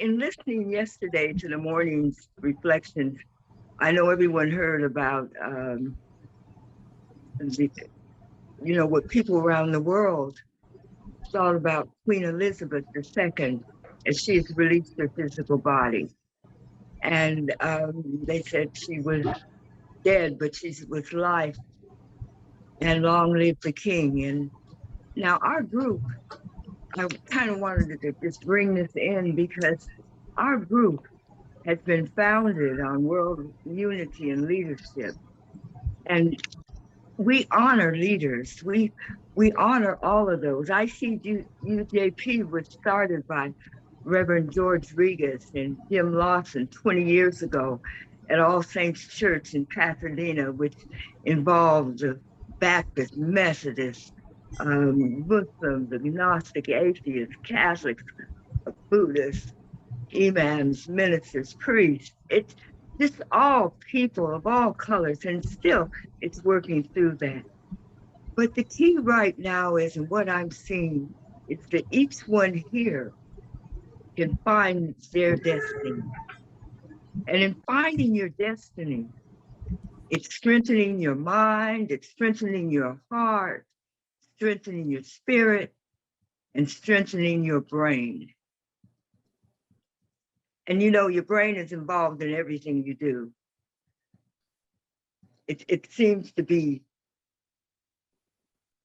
in listening yesterday to the morning's reflections, I know everyone heard about, what people around the world thought about Queen Elizabeth II as she has released her physical body. And they said she was dead, but she's with life, and long live the king. And now our group, I kind of wanted to just bring this in because our group has been founded on world unity and leadership. And we honor leaders. We honor all of those. ICUJP was started by Reverend George Regas and Jim Lawson 20 years ago at All Saints Church in Pasadena, which involved the Baptist, Methodist, Muslims, agnostic, atheists, Catholics, Buddhists, imams, ministers, priests. It's just all people of all colors, and still it's working through that. But the key right now is, and what I'm seeing, is that each one here can find their destiny. And in finding your destiny, it's strengthening your mind, it's strengthening your heart, strengthening your spirit, and strengthening your brain. And your brain is involved in everything you do. It seems to be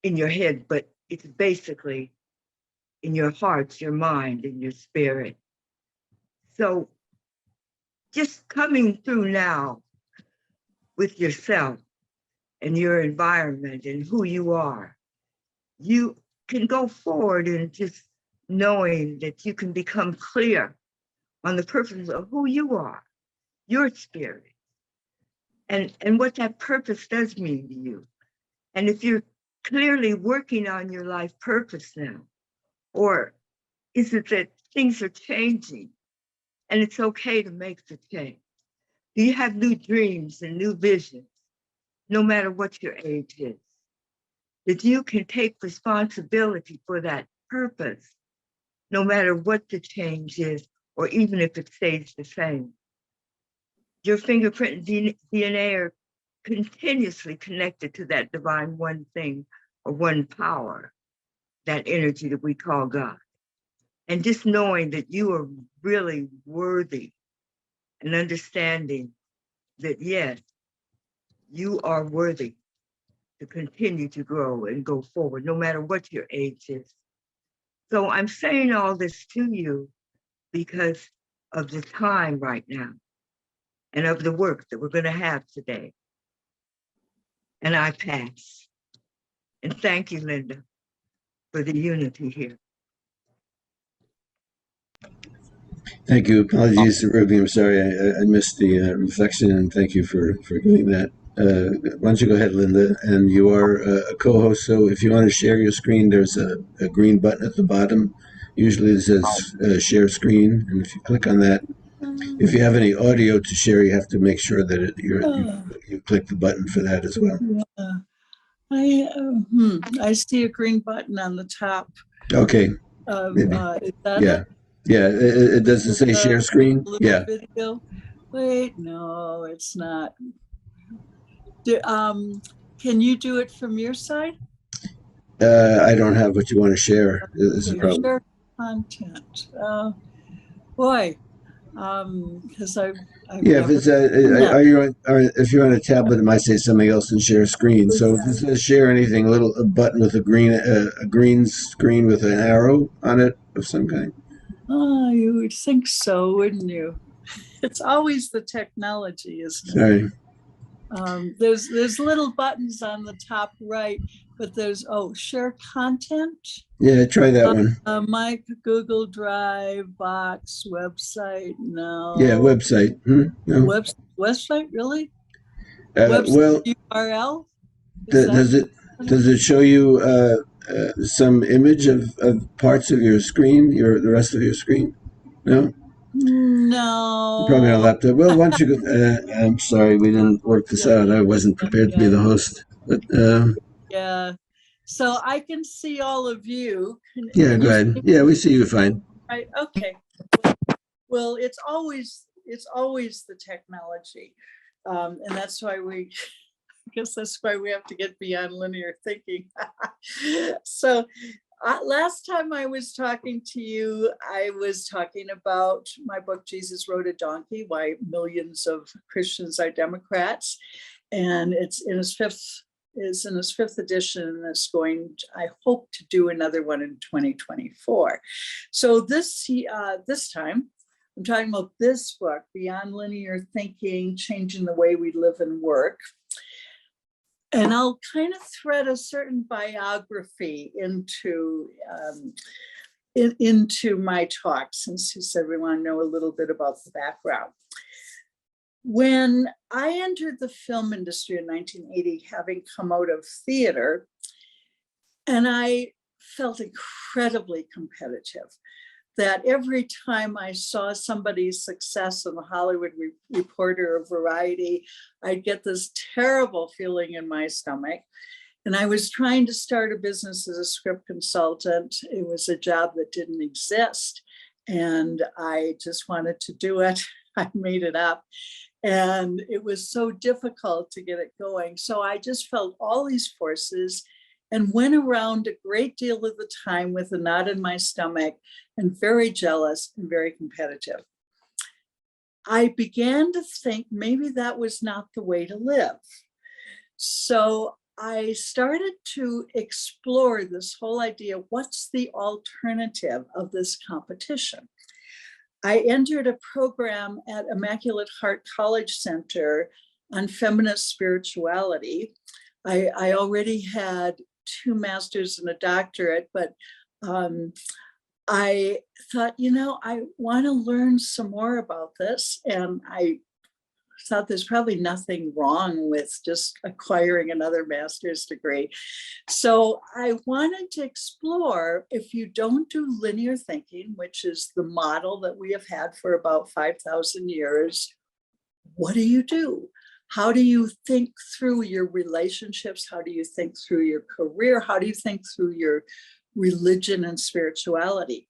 in your head, but it's basically in your heart, your mind, and your spirit. So just coming through now with yourself and your environment and who you are, you can go forward and just knowing that you can become clear on the purpose of who you are, your spirit, and what that purpose does mean to you. And if you're clearly working on your life purpose now, or is it that things are changing and it's okay to make the change? Do you have new dreams and new visions, no matter what your age is? That you can take responsibility for that purpose, no matter what the change is, or even if it stays the same. Your fingerprint and DNA are continuously connected to that divine one thing or one power, that energy that we call God. And just knowing that you are really worthy and understanding that, yes, you are worthy to continue to grow and go forward, no matter what your age is. So I'm saying all this to you because of the time right now and of the work that we're going to have today. And I pass. And thank you, Linda, for the unity here. Thank you. Apologies, Ruby. I'm sorry I missed the reflection, and thank you for doing that. Why don't you go ahead, Linda? And you are a co-host, so if you want to share your screen, there's a green button at the bottom. Usually it says share screen, and if you click on that, if you have any audio to share, you have to make sure that you click the button for that as well. I see a green button on the top. Okay. Is that it? Yeah, it does it say share screen? Yeah. Video. Wait, no, it's not. Can you do it from your side? I don't have what you want to share. Is the problem. Share content. Boy, because yeah, if it's if you're on a tablet, it might say something else than share screen. So if it says share anything, a button with a green screen with an arrow on it of some kind. Oh, you would think so, wouldn't you? It's always the technology, isn't it? Sorry. There's little buttons on the top right, but there's share content. Yeah, try that one. My Google Drive, Box, website. No. Yeah, website. No. Website, really? Website URL. Does it show you some image of parts of your screen, the rest of your screen? No? No. You're probably on a laptop. Well, why don't you go, I'm sorry, we didn't work this out. I wasn't prepared to be the host. But yeah. So I can see all of you. Yeah, go ahead. Yeah, we see you fine. Right. Okay. Well, it's always the technology. And that's why I guess that's why we have to get beyond linear thinking. So last time I was talking to you, I was talking about my book, Jesus Rode a Donkey, Why Millions of Christians Are Democrats. And it's in its fifth edition, and it's going, I hope to do another one in 2024. So this time, I'm talking about this book, Beyond Linear Thinking, Changing the Way We Live and Work. And I'll kind of thread a certain biography into my talk, since you said we want to know a little bit about the background. When I entered the film industry in 1980, having come out of theater, and I felt incredibly competitive, that every time I saw somebody's success in the Hollywood Reporter or Variety, I'd get this terrible feeling in my stomach. And I was trying to start a business as a script consultant. It was a job that didn't exist, and I just wanted to do it. I made it up. And it was so difficult to get it going. So I just felt all these forces and went around a great deal of the time with a knot in my stomach and very jealous and very competitive. I began to think maybe that was not the way to live. So I started to explore this whole idea, what's the alternative of this competition? I entered a program at Immaculate Heart College Center on feminist spirituality. I already had 2 masters and a doctorate, but I thought, I want to learn some more about this. And I thought there's probably nothing wrong with just acquiring another master's degree. So I wanted to explore, if you don't do linear thinking, which is the model that we have had for about 5,000 years, what do you do? How do you think through your relationships? How do you think through your career? How do you think through your religion and spirituality?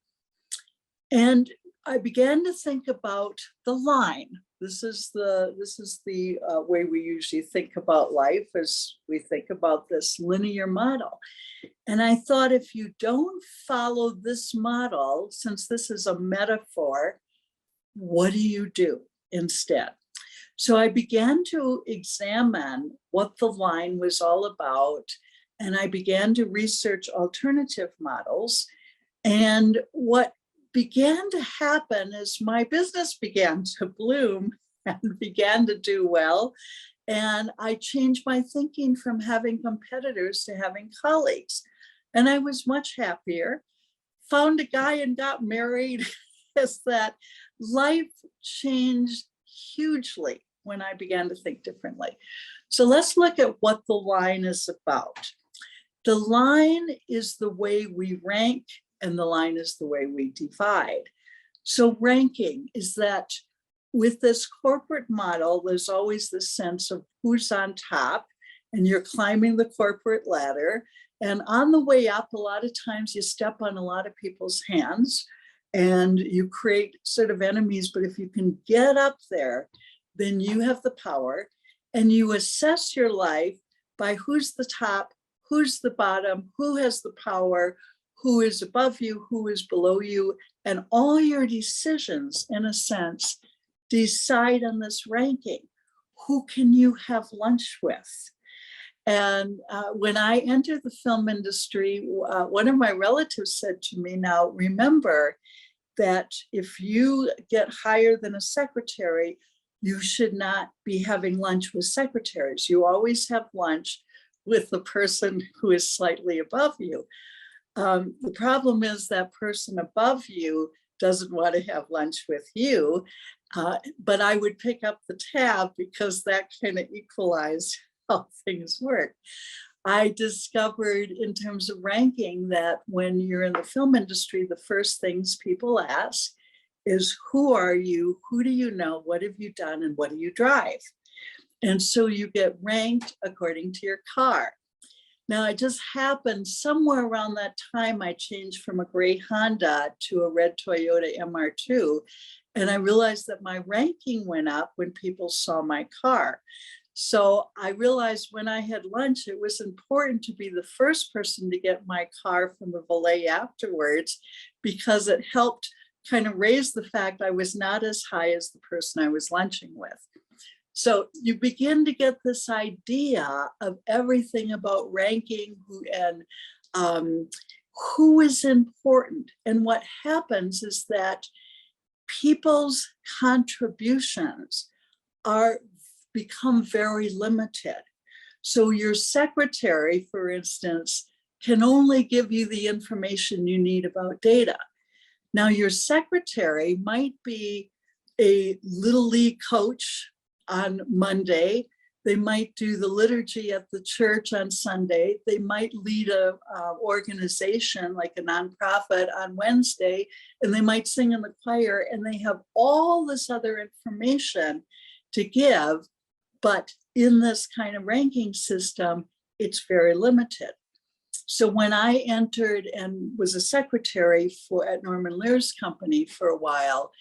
And I began to think about the line. This is the way we usually think about life, as we think about this linear model. And I thought, if you don't follow this model, since this is a metaphor, what do you do instead? So I began to examine what the line was all about, and I began to research alternative models. And what began to happen is my business began to bloom and began to do well. And I changed my thinking from having competitors to having colleagues. And I was much happier, found a guy and got married. Is that life changed hugely when I began to think differently. So let's look at what the line is about. The line is the way we rank, and the line is the way we divide. So ranking is that with this corporate model, there's always this sense of who's on top, and you're climbing the corporate ladder. And on the way up, a lot of times you step on a lot of people's hands and you create sort of enemies. But if you can get up there, then you have the power, and you assess your life by who's the top, who's the bottom, who has the power, who is above you, who is below you, and all your decisions, in a sense, decide on this ranking. Who can you have lunch with? And when I entered the film industry, one of my relatives said to me, now remember that if you get higher than a secretary, you should not be having lunch with secretaries. You always have lunch with the person who is slightly above you. The problem is that person above you doesn't want to have lunch with you, but I would pick up the tab because that kind of equalized how things work. I discovered in terms of ranking that when you're in the film industry, the first things people ask is, who are you? Who do you know? What have you done? And what do you drive? And so you get ranked according to your car. Now, it just happened somewhere around that time, I changed from a gray Honda to a red Toyota MR2. And I realized that my ranking went up when people saw my car. So I realized when I had lunch, it was important to be the first person to get my car from the valet afterwards, because it helped kind of raise the fact I was not as high as the person I was lunching with. So you begin to get this idea of everything about ranking who is important. And what happens is that people's contributions become very limited. So your secretary, for instance, can only give you the information you need about data. Now, your secretary might be a little league coach on Monday. They might do the liturgy at the church on Sunday. They might lead a organization like a nonprofit on Wednesday, and they might sing in the choir, and they have all this other information to give. But in this kind of ranking system, it's very limited. So when I entered and was a secretary at Norman Lear's company for a while,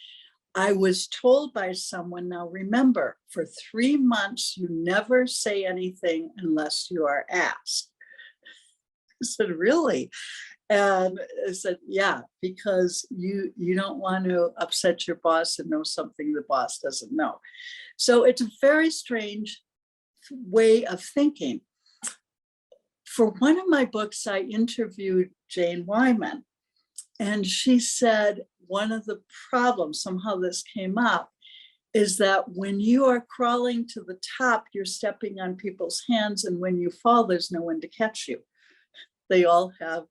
I was told by someone, now remember, for 3 months, you never say anything unless you are asked. I said, really? And I said, yeah, because you don't want to upset your boss and know something the boss doesn't know. So it's a very strange way of thinking. For one of my books, I interviewed Jane Wyman, and she said, one of the problems, somehow this came up, is that when you are crawling to the top, you're stepping on people's hands, and when you fall, there's no one to catch you. They all have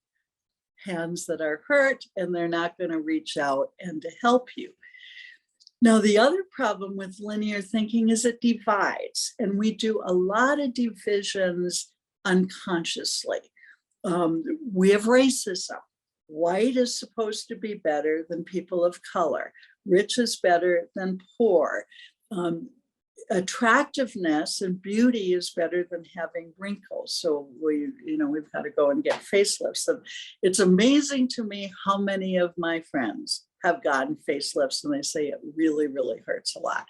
hands that are hurt, and they're not going to reach out and to help you. Now, the other problem with linear thinking is it divides, and we do a lot of divisions unconsciously. We have racism. White is supposed to be better than people of color. Rich is better than poor. Attractiveness and beauty is better than having wrinkles. So we've got to go and get facelifts. And it's amazing to me how many of my friends have gotten facelifts, and they say it really, really hurts a lot.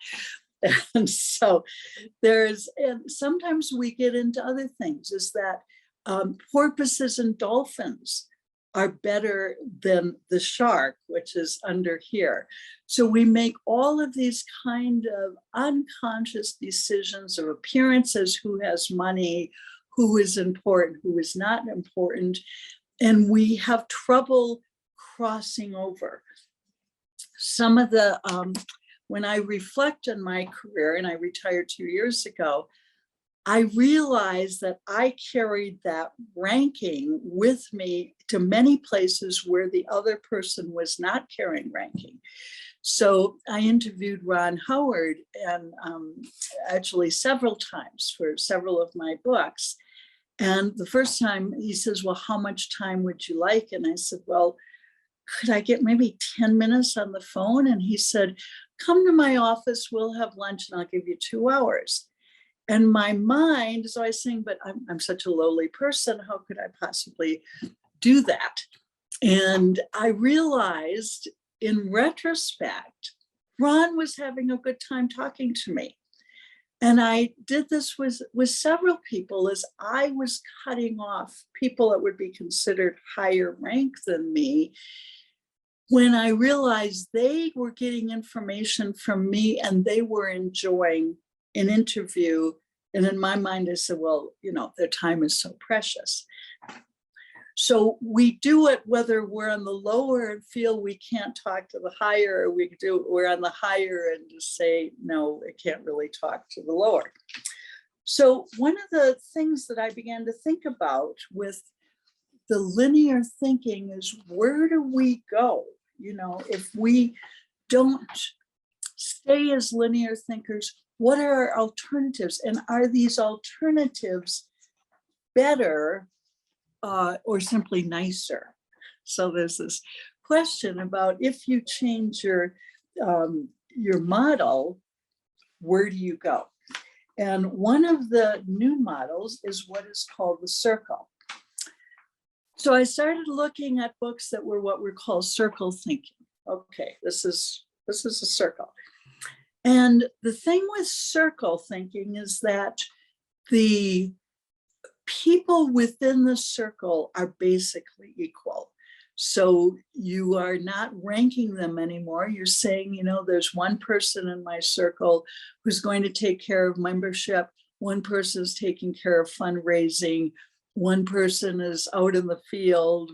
And so and sometimes we get into other things, is that porpoises and dolphins are better than the shark, which is under here. So we make all of these kind of unconscious decisions of appearances, who has money, who is important, who is not important, and we have trouble crossing over. Some of the, when I reflect on my career, and I retired 2 years ago, I realized that I carried that ranking with me to many places where the other person was not carrying ranking. So I interviewed Ron Howard, and actually several times for several of my books. And the first time he says, well, how much time would you like? And I said, well, could I get maybe 10 minutes on the phone? And he said, come to my office, we'll have lunch, and I'll give you 2 hours. And my mind, so I was saying, but I'm such a lowly person, how could I possibly do that? And I realized in retrospect, Ron was having a good time talking to me. And I did this with several people as I was cutting off people that would be considered higher rank than me, when I realized they were getting information from me and they were enjoying an interview. And in my mind, I said, well, their time is so precious. So we do it whether we're on the lower and feel we can't talk to the higher, or we're on the higher and just say, no, I can't really talk to the lower. So one of the things that I began to think about with the linear thinking is, where do we go? If we don't stay as linear thinkers, what are our alternatives? And are these alternatives better or simply nicer? So there's this question about, if you change your model, where do you go? And one of the new models is what is called the circle. So I started looking at books that were what we call circle thinking. Okay, this is a circle. And the thing with circle thinking is that the people within the circle are basically equal. So you are not ranking them anymore. You're saying, there's one person in my circle who's going to take care of membership. One person is taking care of fundraising. One person is out in the field.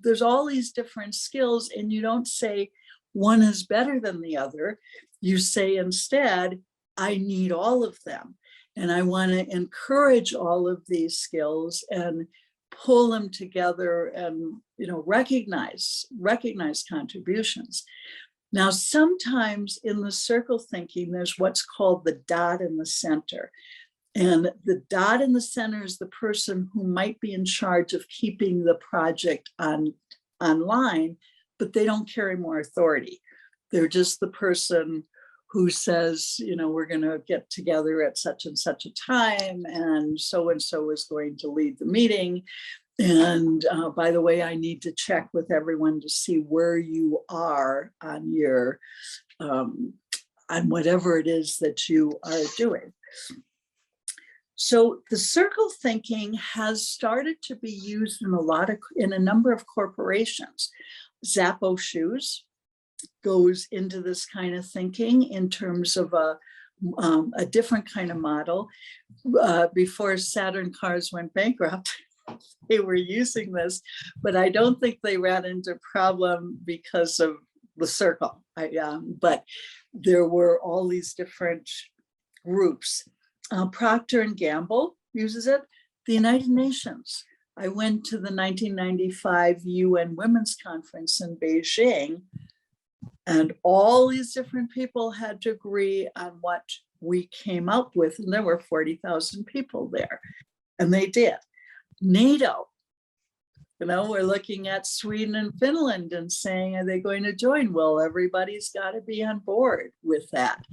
There's all these different skills, and you don't say one is better than the other. You say instead, I need all of them. And I want to encourage all of these skills and pull them together and recognize contributions. Now, sometimes in the circle thinking, there's what's called the dot in the center. And the dot in the center is the person who might be in charge of keeping the project online, but they don't carry more authority. They're just the person who says, we're going to get together at such and such a time, and so is going to lead the meeting. And by the way, I need to check with everyone to see where you are on your, on whatever it is that you are doing. So the circle thinking has started to be used in a number of corporations. Zappo Shoes goes into this kind of thinking in terms of a different kind of model. Before Saturn Cars went bankrupt, they were using this, but I don't think they ran into problem because of the circle. But there were all these different groups. Procter & Gamble uses it. The United Nations. I went to the 1995 UN Women's Conference in Beijing, and all these different people had to agree on what we came up with. And there were 40,000 people there, and they did. NATO, we're looking at Sweden and Finland and saying, are they going to join? Well, everybody's got to be on board with that.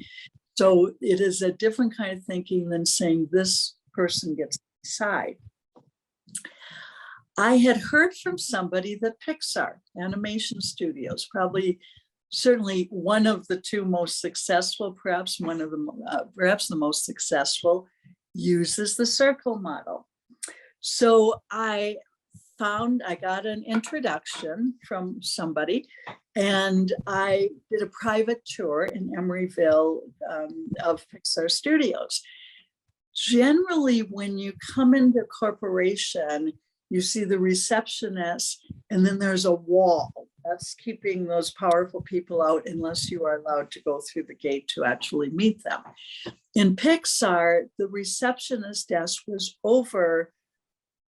So it is a different kind of thinking than saying this person gets to decide. I had heard from somebody that Pixar, animation studios, certainly one of the two most successful, perhaps the most successful, uses the circle model. So I got an introduction from somebody, and I did a private tour in Emeryville of Pixar Studios. Generally, when you come into a corporation, you see the receptionist, and then there's a wall that's keeping those powerful people out unless you are allowed to go through the gate to actually meet them. In Pixar, the receptionist desk was over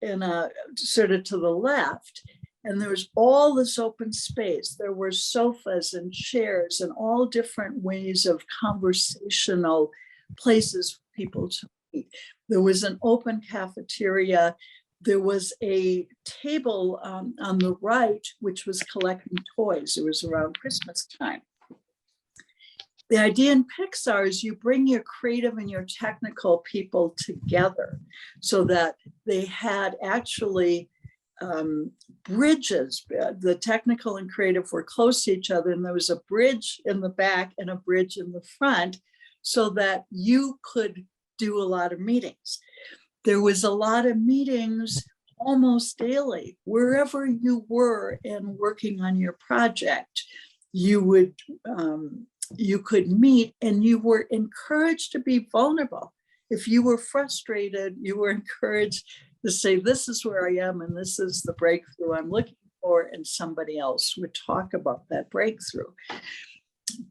in a sort of to the left, and there was all this open space. There were sofas and chairs and all different ways of conversational places for people to meet. There was an open cafeteria. There was a table on the right, which was collecting toys. It was around Christmas time. The idea in Pixar is you bring your creative and your technical people together so that they had actually bridges. The technical and creative were close to each other, and there was a bridge in the back and a bridge in the front so that you could do a lot of meetings. There was a lot of meetings almost daily. Wherever you were and working on your project, you could meet, and you were encouraged to be vulnerable. If you were frustrated, you were encouraged to say, this is where I am, and this is the breakthrough I'm looking for, and somebody else would talk about that breakthrough.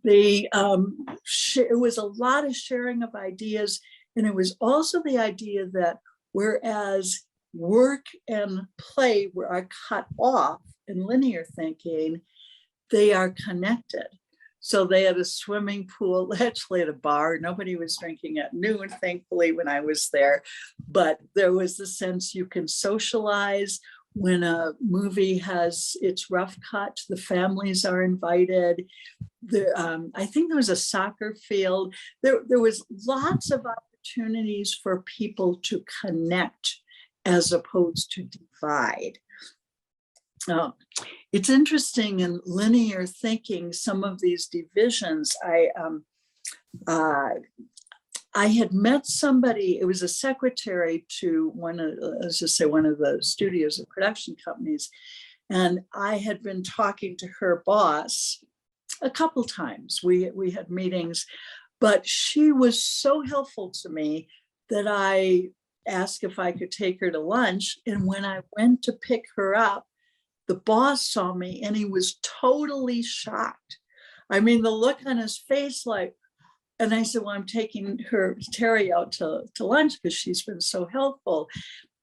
It was a lot of sharing of ideas, and it was also the idea that whereas work and play are cut off in linear thinking, they are connected. So they had a swimming pool, actually at a bar. Nobody was drinking at noon, thankfully, when I was there. But there was the sense you can socialize. When a movie has its rough cut, the families are invited. I think there was a soccer field. There was lots of opportunities for people to connect as opposed to divide. It's interesting in linear thinking, some of these divisions. I had met somebody, it was a secretary to one of, let's just say, one of the studios or production companies. And I had been talking to her boss a couple times. We had meetings, but she was so helpful to me that I asked if I could take her to lunch. And when I went to pick her up, the boss saw me and he was totally shocked. I mean, the look on his face, like, and I said, well, I'm taking Terry out to lunch because she's been so helpful.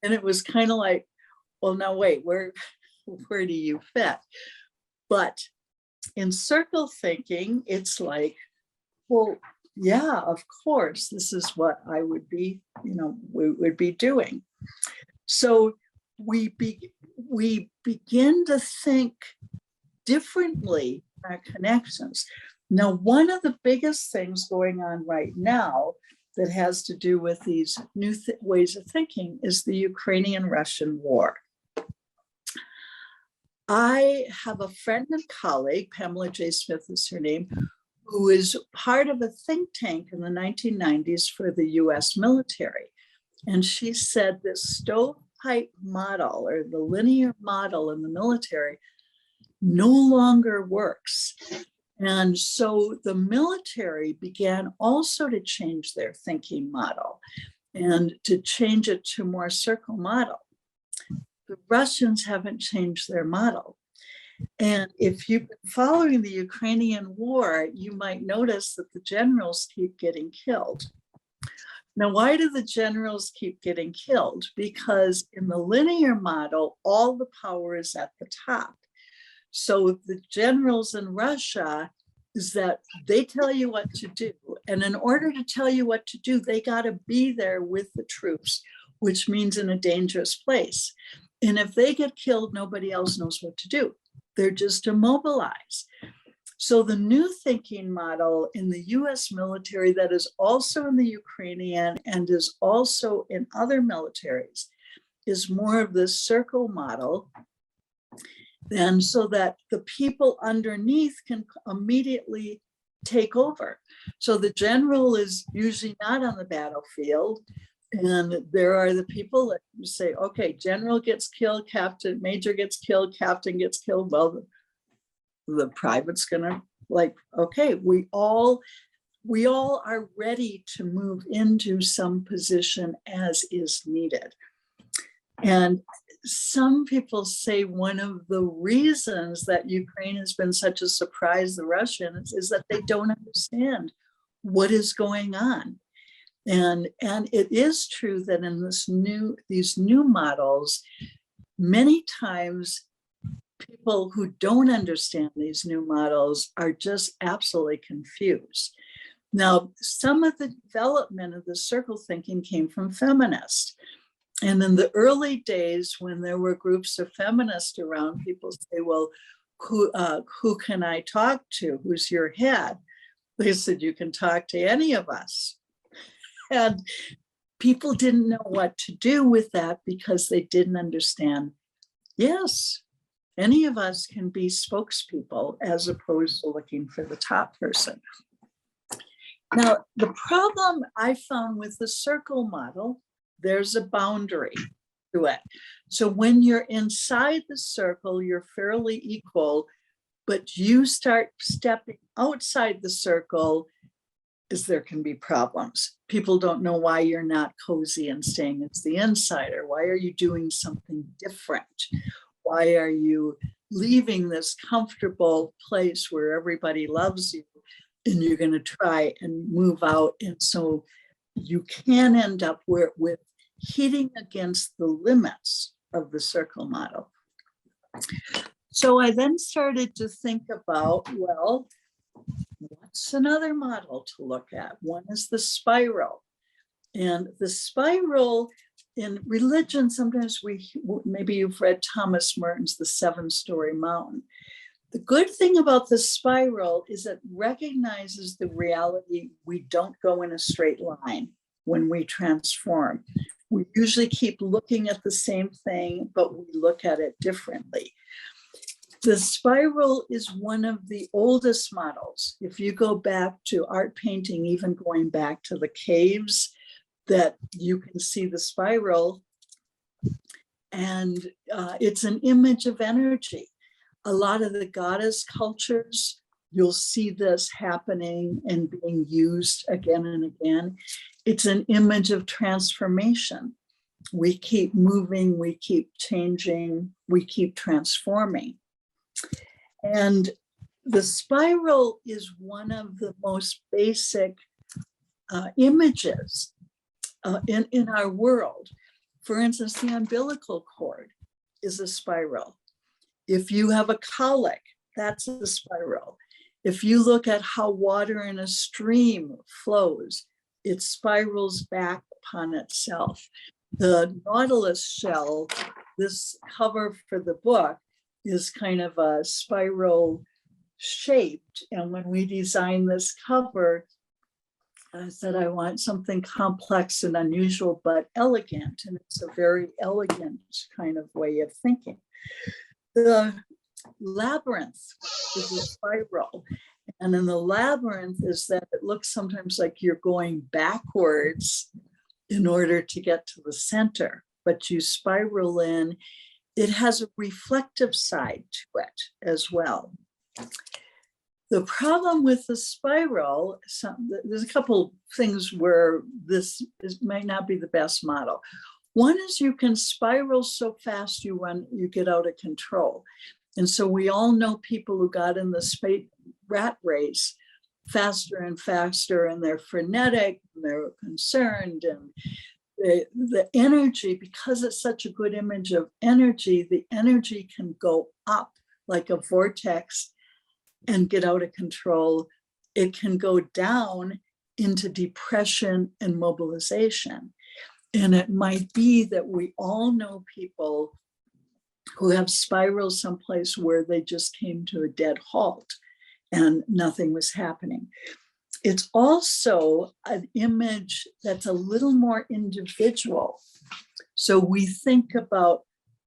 And it was kind of like, well, now wait, where do you fit? But in circle thinking, it's like, well, yeah, of course, this is what I would be, we would be doing. So we begin to think differently in our connections. Now, one of the biggest things going on right now that has to do with these new ways of thinking is the Ukrainian-Russian war. I have a friend and colleague, Pamela J. Smith is her name, who is part of a think tank in the 1990s for the US military. And she said this stovepipe model, or the linear model in the military, no longer works. And so the military began also to change their thinking model and to change it to more circle model. The Russians haven't changed their model. And if you've been following the Ukrainian war, you might notice that the generals keep getting killed. Now, why do the generals keep getting killed? Because in the linear model, all the power is at the top. So the generals in Russia is that they tell you what to do. And in order to tell you what to do, they got to be there with the troops, which means in a dangerous place. And if they get killed, nobody else knows what to do. They're just immobilized. So the new thinking model in the US military that is also in the Ukrainian and is also in other militaries is more of this circle model. And so that the people underneath can immediately take over. So the general is usually not on the battlefield. And there are the people that say, okay, general gets killed, captain, major gets killed, captain gets killed. Well, the private's gonna, like, okay, we all are ready to move into some position as is needed. And some people say one of the reasons that Ukraine has been such a surprise to the Russians is that they don't understand what is going on. And it is true that in these new models, many times people who don't understand these new models are just absolutely confused. Now, some of the development of the circle thinking came from feminists. And in the early days, when there were groups of feminists around, people say, well, who can I talk to? Who's your head? They said, you can talk to any of us. And people didn't know what to do with that because they didn't understand, yes, any of us can be spokespeople as opposed to looking for the top person. Now, the problem I found with the circle model, there's a boundary to it. So when you're inside the circle, you're fairly equal, but you start stepping outside the circle, is there can be problems. People don't know why you're not cozy and staying as the insider. Why are you doing something different? Why are you leaving this comfortable place where everybody loves you and you're going to try and move out? And so you can end up with hitting against the limits of the circle model. So I then started to think about, well, what's another model to look at? One is the spiral. And the spiral in religion, sometimes maybe you've read Thomas Merton's The Seven-Story Mountain. The good thing about the spiral is it recognizes the reality we don't go in a straight line when we transform. We usually keep looking at the same thing, but we look at it differently. The spiral is one of the oldest models. If you go back to art painting, even going back to the caves, that you can see the spiral, and it's an image of energy. A lot of the goddess cultures, you'll see this happening and being used again and again. It's an image of transformation. We keep moving, we keep changing, we keep transforming. And the spiral is one of the most basic images in our world. For instance, the umbilical cord is a spiral. If you have a colic, that's a spiral. If you look at how water in a stream flows, it spirals back upon itself. The Nautilus shell, this cover for the book, is kind of a spiral shaped. And when we designed this cover, I said, I want something complex and unusual, but elegant. And it's a very elegant kind of way of thinking. The labyrinth is a spiral. And in the labyrinth is that it looks sometimes like you're going backwards in order to get to the center, but you spiral in. It has a reflective side to it as well. The problem with the spiral, there's a couple things where might not be the best model. One is you can spiral so fast you get out of control. And so we all know people who got in the space rat race faster and faster, and they're frenetic, and they're concerned, and the energy, because it's such a good image of energy, the energy can go up like a vortex and get out of control. It can go down into depression and mobilization. And it might be that we all know people who have spirals someplace where they just came to a dead halt and nothing was happening. It's also an image that's a little more individual. So we think about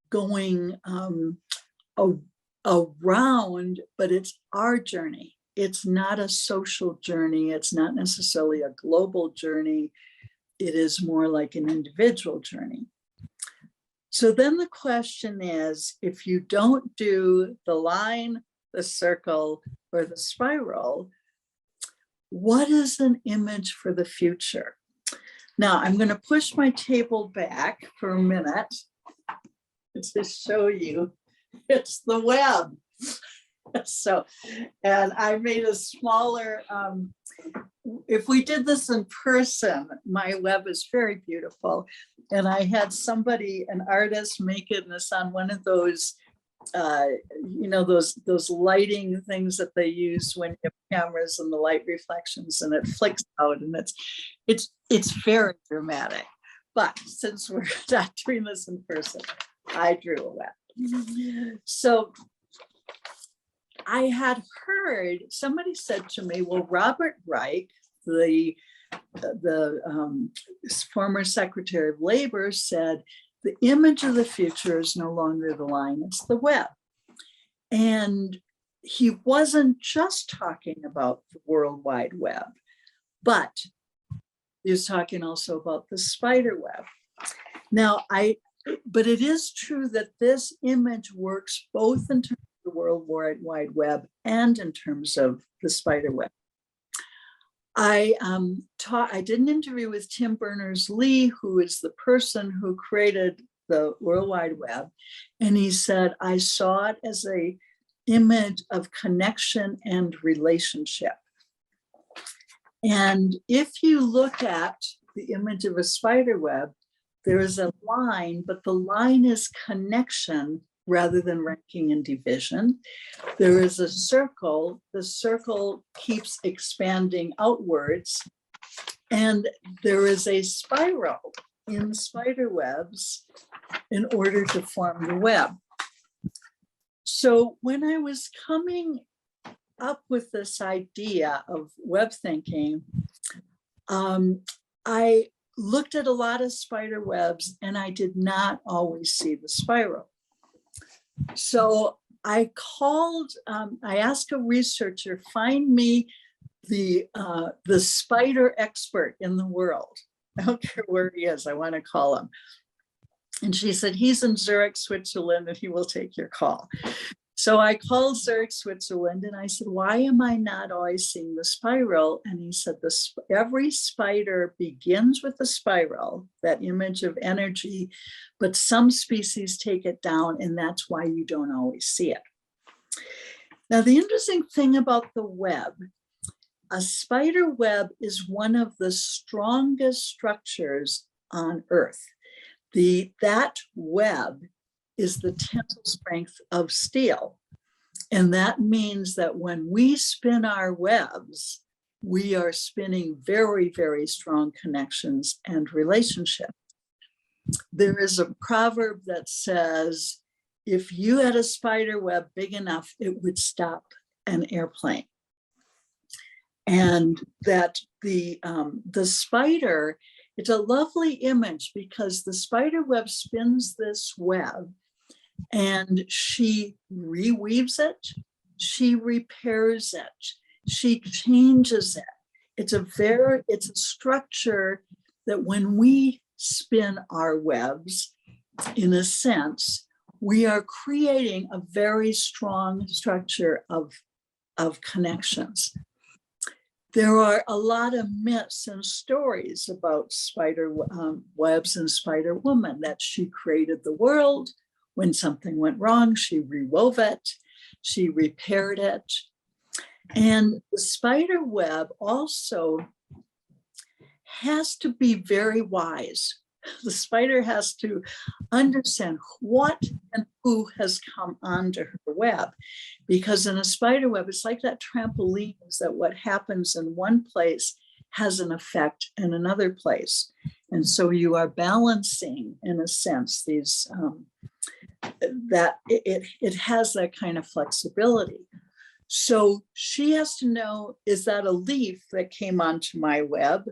going around, but it's our journey. It's not a social journey. It's not necessarily a global journey. It is more like an individual journey. So then the question is, if you don't do the line, the circle, or the spiral, what is an image for the future? Now I'm going to push my table back for a minute to show you it's the web. So, and I made a smaller, if we did this in person, my web is very beautiful. And I had somebody, an artist, make it, and it's on one of those, those lighting things that they use when you have cameras and the light reflections, and it flicks out, and it's very dramatic. But since we're not doing this in person, I drew a web. So I had heard, somebody said to me, well, Robert Reich, the former Secretary of Labor, said, the image of the future is no longer the line, it's the web. And he wasn't just talking about the World Wide Web, but he was talking also about the spider web. Now, but it is true that this image works both in terms of the World Wide Web and in terms of the spider web. I did an interview with Tim Berners-Lee, who is the person who created the World Wide Web. And he said, I saw it as an image of connection and relationship. And if you look at the image of a spider web, there is a line, but the line is connection rather than ranking and division. There is a circle. The circle keeps expanding outwards. And there is a spiral in spider webs in order to form the web. So when I was coming up with this idea of web thinking, I looked at a lot of spider webs and I did not always see the spiral. So I asked a researcher, find me the spider expert in the world. I don't care where he is, I want to call him. And she said, he's in Zurich, Switzerland, and he will take your call. So I called Zurich, Switzerland, and I said, why am I not always seeing the spiral? And he said, every spider begins with a spiral, that image of energy, but some species take it down, and that's why you don't always see it. Now, the interesting thing about the web, a spider web is one of the strongest structures on Earth. That web is the tensile strength of steel. And that means that when we spin our webs, we are spinning very, very strong connections and relationships. There is a proverb that says, if you had a spider web big enough, it would stop an airplane. And that the spider, it's a lovely image because the spider web spins this web and she reweaves it, she repairs it, she changes it. It's a structure that when we spin our webs, in a sense, we are creating a very strong structure of connections. There are a lot of myths and stories about spider webs and Spider Woman, that she created the world. When something went wrong, she rewove it, she repaired it. And the spider web also has to be very wise. The spider has to understand what and who has come onto her web. Because in a spider web, it's like that trampoline, is that what happens in one place has an effect in another place. And so you are balancing, in a sense, these, that it has that kind of flexibility. So she has to know, is that a leaf that came onto my web?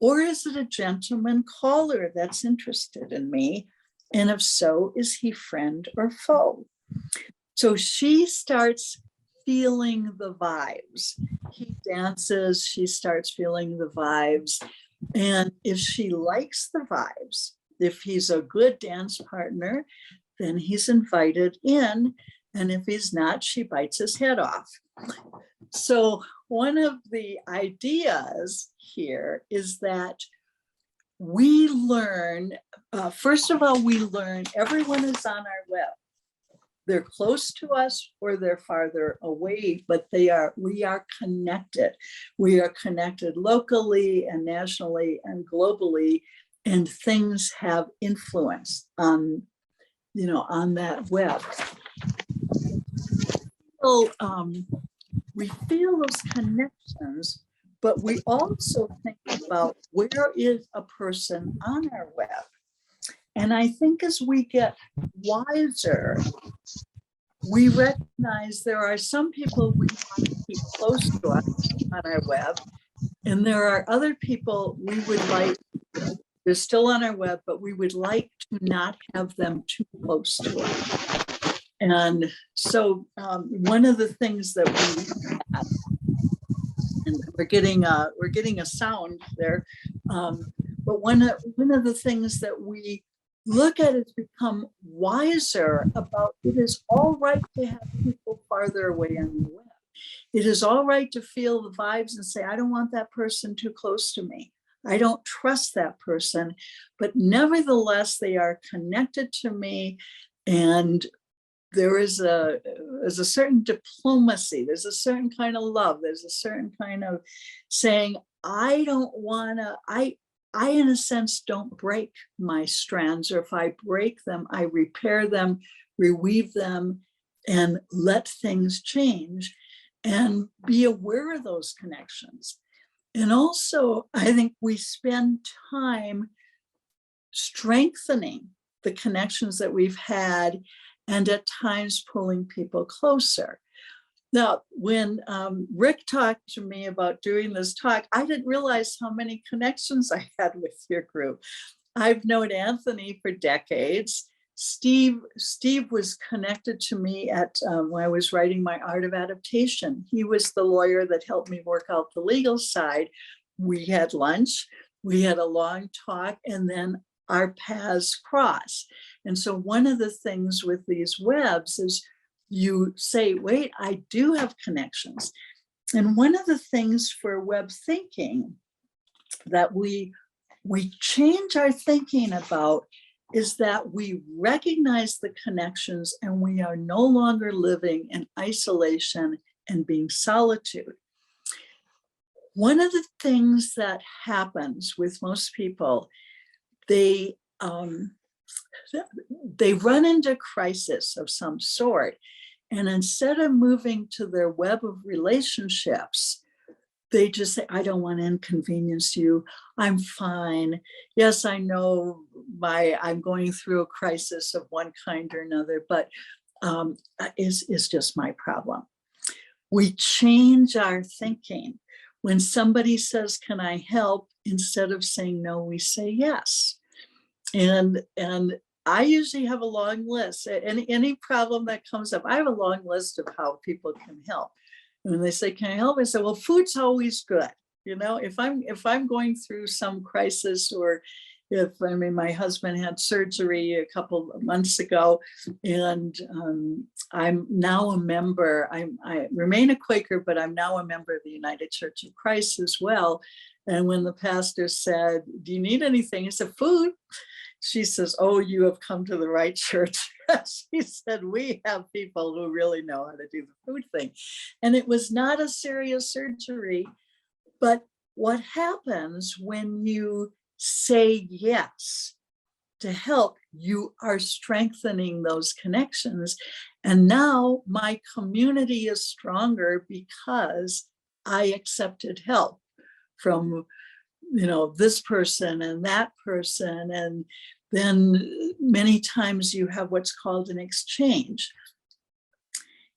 Or is it a gentleman caller that's interested in me? And if so, is he friend or foe? So she starts feeling the vibes. He dances, she starts feeling the vibes. And if she likes the vibes, if he's a good dance partner, then he's invited in. And if he's not, she bites his head off. So one of the ideas here is that we learn, first of all, we learn everyone is on our web. They're close to us or they're farther away, but we are connected. We are connected locally and nationally and globally, and things have influence on, on that web. So, we feel those connections, but we also think about where is a person on our web. And I think as we get wiser, we recognize there are some people we want to keep close to us on our web, and there are other people we would like, they're still on our web, but we would like to not have them too close to us. And so one of the things that we have, and we're getting a sound there, but one of the things that we look at is become wiser about, it is all right to have people farther away on the web. It is all right to feel the vibes and say, I don't want that person too close to me. I don't trust that person, but nevertheless, they are connected to me. And there is a certain diplomacy, there's a certain kind of love, there's a certain kind of saying, I don't want to, I in a sense don't break my strands, or if I break them, I repair them, reweave them, and let things change, and be aware of those connections. And also, I think we spend time strengthening the connections that we've had, and at times pulling people closer. Now, when Rick talked to me about doing this talk, I didn't realize how many connections I had with your group. I've known Anthony for decades. Steve was connected to me at when I was writing my Art of Adaptation. He was the lawyer that helped me work out the legal side. We had lunch, we had a long talk, and then our paths cross. And so one of the things with these webs is you say, wait, I do have connections. And one of the things for web thinking that we change our thinking about is that we recognize the connections and we are no longer living in isolation and being solitude. One of the things that happens with most people, they run into crisis of some sort. And instead of moving to their web of relationships, they just say, I don't want to inconvenience you. I'm fine. Yes, I know I'm going through a crisis of one kind or another, but is just my problem. We change our thinking. When somebody says, can I help? Instead of saying no, we say yes. And I usually have a long list. Any problem that comes up, I have a long list of how people can help. And when they say, can I help? I say, well, food's always good. You know, if I'm going through some crisis, or my husband had surgery a couple of months ago, and I'm now a member, I remain a Quaker, but I'm now a member of the United Church of Christ as well. And when the pastor said, do you need anything? I said, food. She says, oh, you have come to the right church. She said, we have people who really know how to do the food thing. And it was not a serious surgery. But what happens when you say yes to help, you are strengthening those connections. And now my community is stronger because I accepted help from this person and that person. And then many times you have what's called an exchange.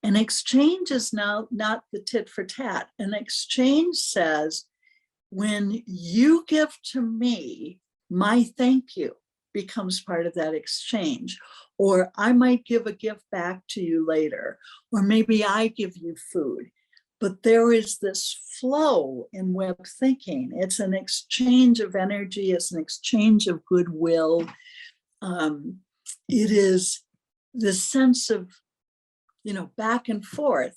An exchange is now not the tit for tat. An exchange says, when you give to me, my thank you becomes part of that exchange. Or I might give a gift back to you later, or maybe I give you food. But there is this flow in web thinking. It's an exchange of energy, it's an exchange of goodwill. It is the sense of, back and forth.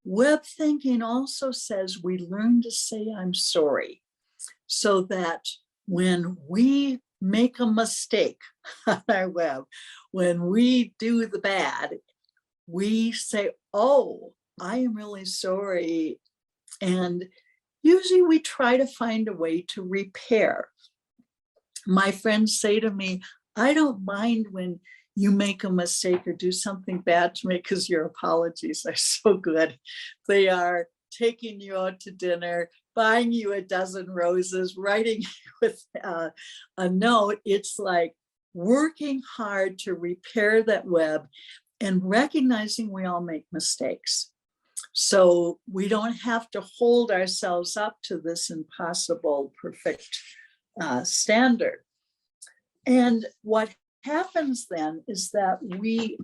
Web thinking also says we learn to say I'm sorry, so that when we make a mistake on our web, when we do the bad, we say, oh, I am really sorry. And usually we try to find a way to repair. My friends say to me, I don't mind when you make a mistake or do something bad to me, because your apologies are so good. They are taking you out to dinner, buying you a dozen roses, writing you with a note. It's like working hard to repair that web and recognizing we all make mistakes. So we don't have to hold ourselves up to this impossible, perfect standard. And what happens then is that we,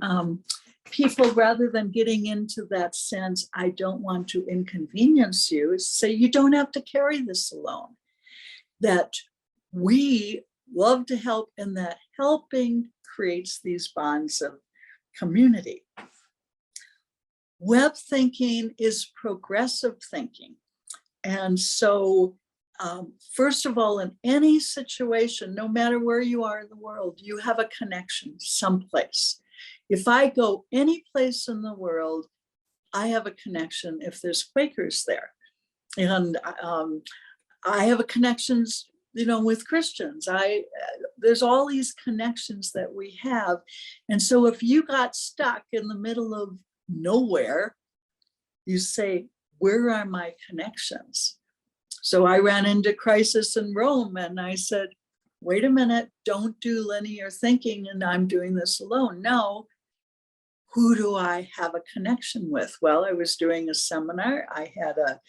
people, rather than getting into that sense, I don't want to inconvenience you, say you don't have to carry this alone. That we love to help, and that helping creates these bonds of community. Web thinking is progressive thinking. And so, first of all, in any situation, no matter where you are in the world, you have a connection someplace. If I go any place in the world, I have a connection if there's Quakers there. And I have a connections, with Christians. There's all these connections that we have. And so if you got stuck in the middle of nowhere, you say, where are my connections? So I ran into crisis in Rome, and I said, wait a minute, don't do linear thinking and I'm doing this alone. No, who do I have a connection with? Well, I was doing a seminar. I had a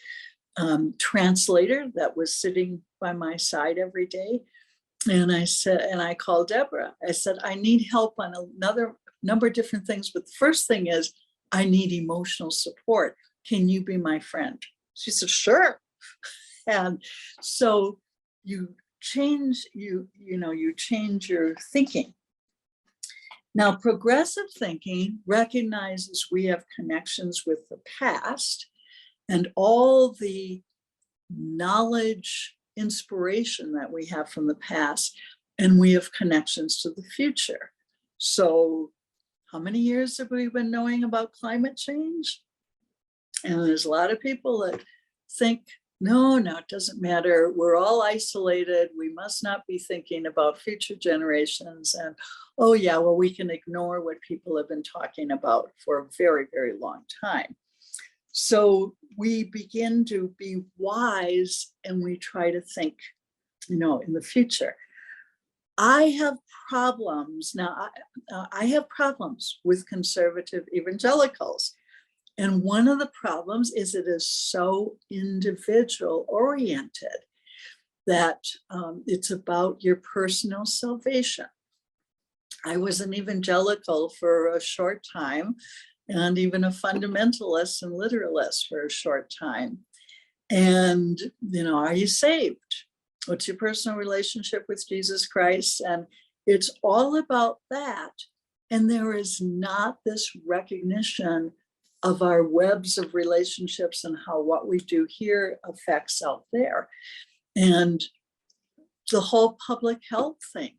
translator that was sitting by my side every day. And I said, and I called Deborah. I said, I need help on another number of different things. But the first thing is, I need emotional support. Can you be my friend? She said, sure. And so you change, you change your thinking. Now, progressive thinking recognizes we have connections with the past and all the knowledge, inspiration that we have from the past, and we have connections to the future. So how many years have we been knowing about climate change? And there's a lot of people that think, no, it doesn't matter. We're all isolated. We must not be thinking about future generations. And oh yeah, well, we can ignore what people have been talking about for a very, very long time. So we begin to be wise and we try to think, in the future. I have problems now. I have problems with conservative evangelicals. And one of the problems is it is so individual oriented that it's about your personal salvation. I was an evangelical for a short time, and even a fundamentalist and literalist for a short time. And, are you saved? What's your personal relationship with Jesus Christ? And it's all about that. And there is not this recognition of our webs of relationships and how what we do here affects out there. And the whole public health thing.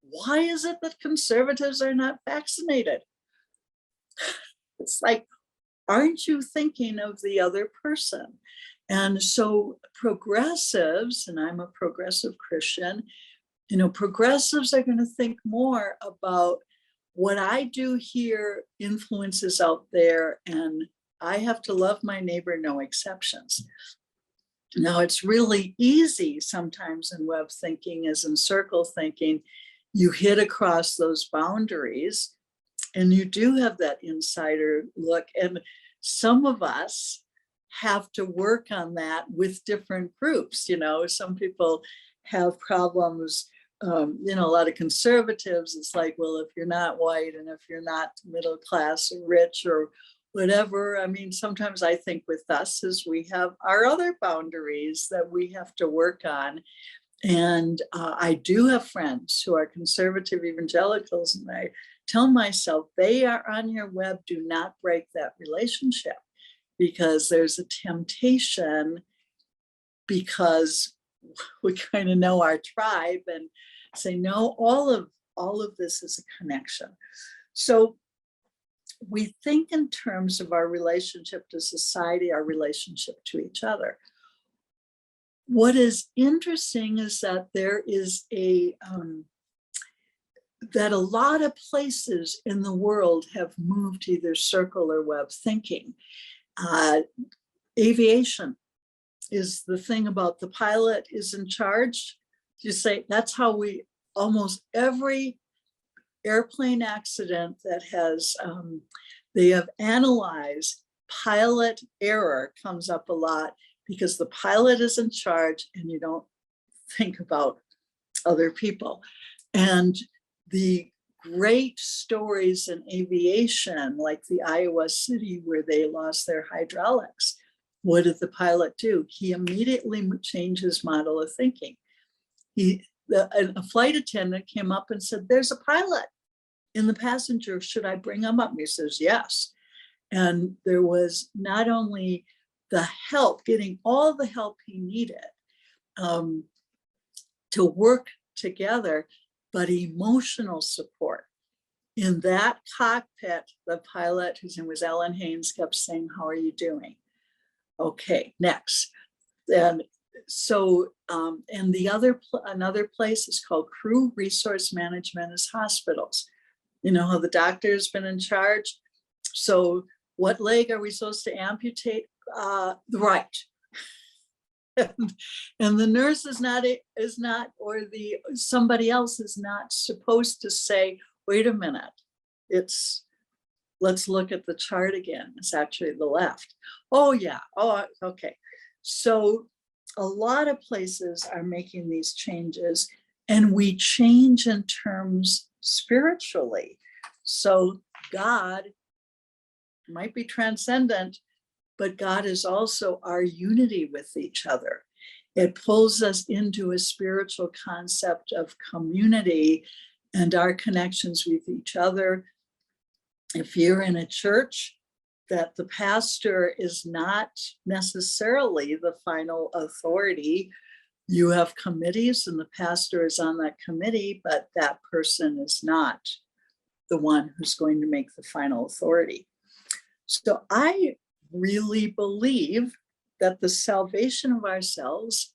Why is it that conservatives are not vaccinated? It's like, aren't you thinking of the other person? And so progressives, and I'm a progressive Christian, progressives are going to think more about what I do here influences out there, and I have to love my neighbor, no exceptions. Now, it's really easy sometimes in web thinking, as in circle thinking, you hit across those boundaries and you do have that insider look. And some of us have to work on that with different groups. Some people have problems. A lot of conservatives, it's like, well, if you're not white and if you're not middle class or rich or whatever, sometimes I think with us is we have our other boundaries that we have to work on. And I do have friends who are conservative evangelicals, and I tell myself, they are on your web, do not break that relationship, because there's a temptation, because we kind of know our tribe and say, no, all of this is a connection. So we think in terms of our relationship to society, our relationship to each other. What is interesting is that there is that a lot of places in the world have moved to either circle or web thinking. Aviation is the thing about the pilot is in charge. You say that's how almost every airplane accident that has, they have analyzed, pilot error comes up a lot because the pilot is in charge and you don't think about other people. And the great stories in aviation, like the Iowa City where they lost their hydraulics, what did the pilot do? He immediately changed his model of thinking. A flight attendant came up and said, there's a pilot in the passenger, should I bring him up? And he says, yes. And there was not only the help, getting all the help he needed to work together, but emotional support. In that cockpit, the pilot, whose name was Ellen Haynes, kept saying, how are you doing? Okay, next. And so, and another place is called crew resource management is hospitals. You know how the doctor's been in charge? So what leg are we supposed to amputate? The right. And the nurse is not, or somebody else is not supposed to say, wait a minute, let's look at the chart again. It's actually the left. Oh yeah, oh, okay. So a lot of places are making these changes. And we change in terms spiritually. So God might be transcendent, but God is also our unity with each other. It pulls us into a spiritual concept of community and our connections with each other. If you're in a church, that the pastor is not necessarily the final authority. You have committees and the pastor is on that committee, but that person is not the one who's going to make the final authority. So I really believe that the salvation of ourselves,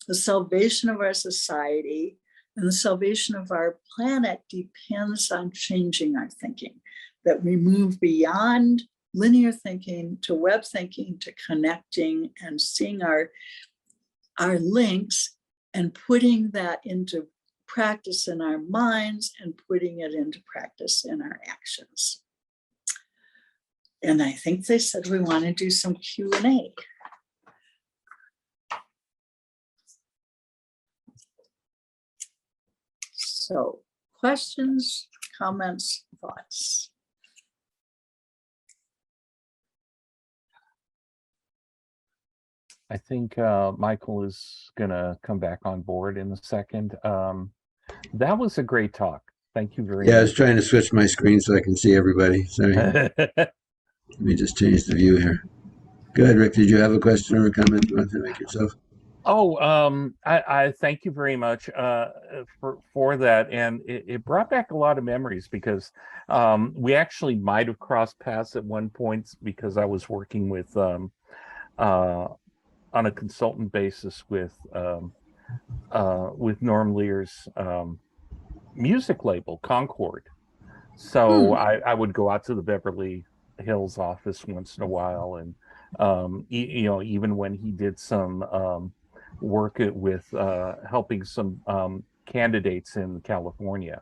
the salvation of our society, and the salvation of our planet depends on changing our thinking, that we move beyond linear thinking to web thinking, to connecting and seeing our links and putting that into practice in our minds and putting it into practice in our actions. And I think they said we want to do some Q&A. So questions, comments, thoughts? I think Michael is going to come back on board in a second. That was a great talk. Thank you very Yeah, I much. was trying to switch my screen so I can see everybody. Sorry. Let me just change the view here. Go ahead, Rick. Did you have a question or a comment you want to make yourself? I thank you very much for that, and it brought back a lot of memories because we actually might have crossed paths at one point because I was working with on a consultant basis with Norm Lear's music label Concord. So I would go out to the Beverly Hills office once in a while, and even when he did some work with helping some candidates in California,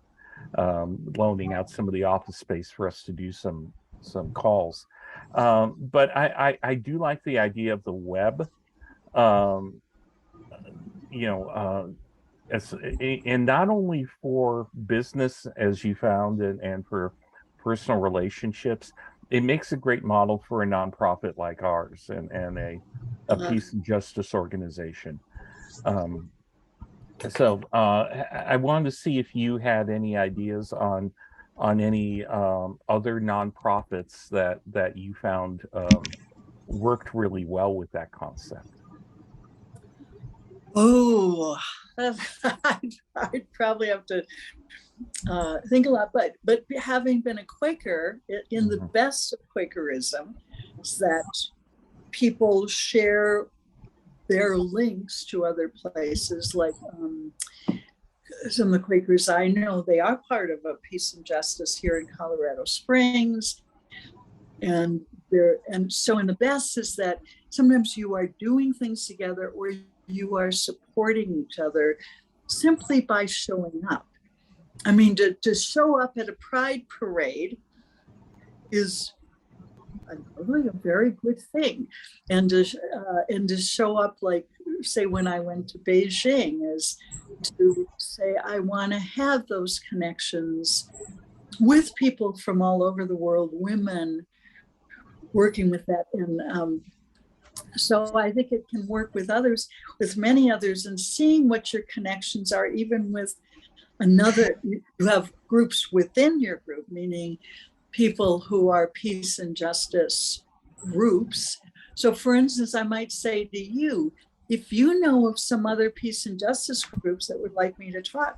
loaning out some of the office space for us to do some calls. But I do like the idea of the web. And not only for business, as you found, and for personal relationships, it makes a great model for a nonprofit like ours and a peace and justice organization. So I wanted to see if you had any ideas on any other nonprofits that you found worked really well with that concept. Oh, I'd probably have to think a lot, but having been a Quaker, in the best of Quakerism, is that people share their links to other places. Like some of the Quakers I know, they are part of a peace and justice here in Colorado Springs, and so in the best is that sometimes you are doing things together or you are supporting each other simply by showing up. I mean, to show up at a pride parade is really a very good thing. And to show up, like, say, when I went to Beijing, is to say, I want to have those connections with people from all over the world, women working with that. And so I think it can work with others, with many others, and seeing what your connections are, even with another. You have groups within your group, meaning people who are peace and justice groups. So for instance, I might say to you, if you know of some other peace and justice groups that would like me to talk,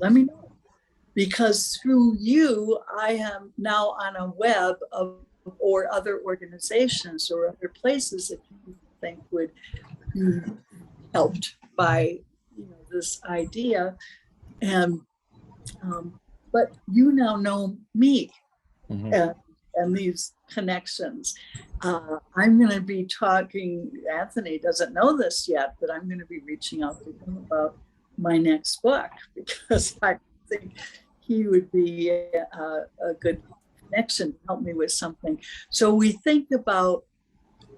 let me know. Because through you, I am now on a web of or other organizations or other places that you think would be helped by this idea. And but you now know me and these connections. I'm going to be talking, Anthony doesn't know this yet, but I'm going to be reaching out to him about my next book, because I think he would be a good connection to help me with something. So we think about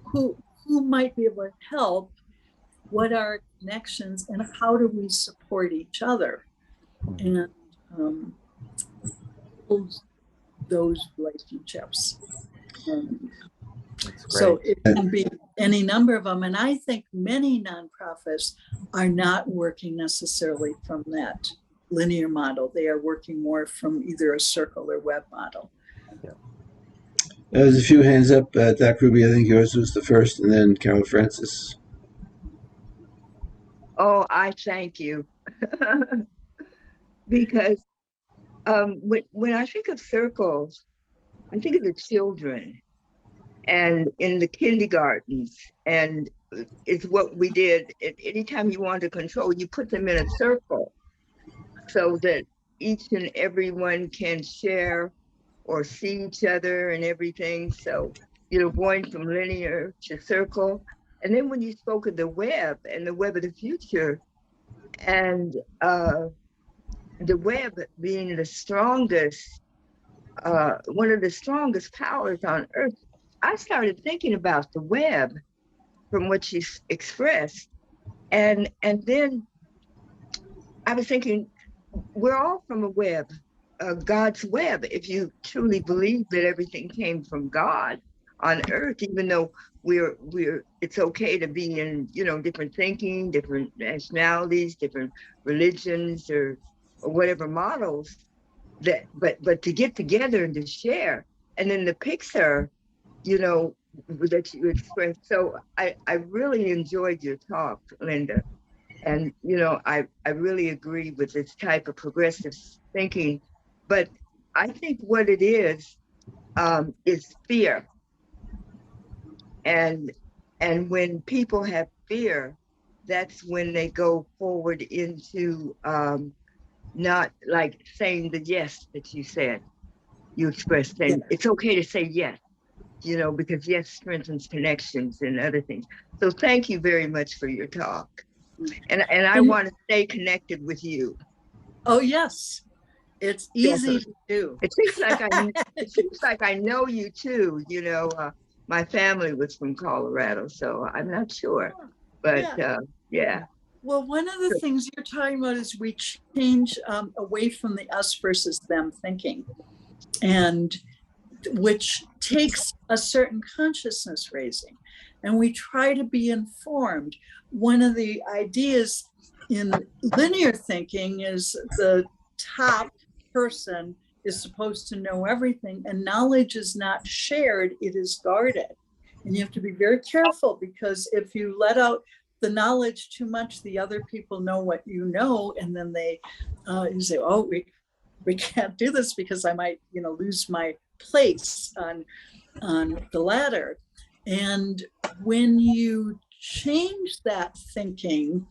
who might be able to help, what our connections, and how do we support each other and those relationships. So it can be any number of them. And I think many nonprofits are not working necessarily from that linear model. They are working more from either a circle or web model. There's a few hands up. Doc Ruby, I think yours was the first, and then Carol Francis. Oh, I thank you. Because when I think of circles, I think of the children and in the kindergartens, and it's what we did. Anytime you want to control, you put them in a circle so that each and everyone can share or see each other and everything. So, going from linear to circle. And then when you spoke of the web and the web of the future, and the web being the strongest, one of the strongest powers on earth, I started thinking about the web from what you expressed. And then I was thinking, we're all from a web, God's web, if you truly believe that everything came from God on earth, even though it's okay to be in, different thinking, different nationalities, different religions, or whatever models, but to get together and to share. And then the picture, that you expressed. So I really enjoyed your talk, Linda. And, I really agree with this type of progressive thinking. But I think what it is fear. And when people have fear, that's when they go forward into not like saying the yes that you said. You expressed saying it's okay to say yes, because yes strengthens connections and other things. So thank you very much for your talk. And I want to stay connected with you. Oh, yes. It's easy to do. It seems like I know you too. My family was from Colorado, so I'm not sure. But yeah. Well, one of the things you're talking about is we change away from the us versus them thinking, and which takes a certain consciousness raising. And we try to be informed. One of the ideas in linear thinking is the top person is supposed to know everything, and knowledge is not shared, it is guarded. And you have to be very careful, because if you let out the knowledge too much, the other people know what you know, and then they you say, oh, we can't do this because I might lose my place on the ladder. And when you change that thinking,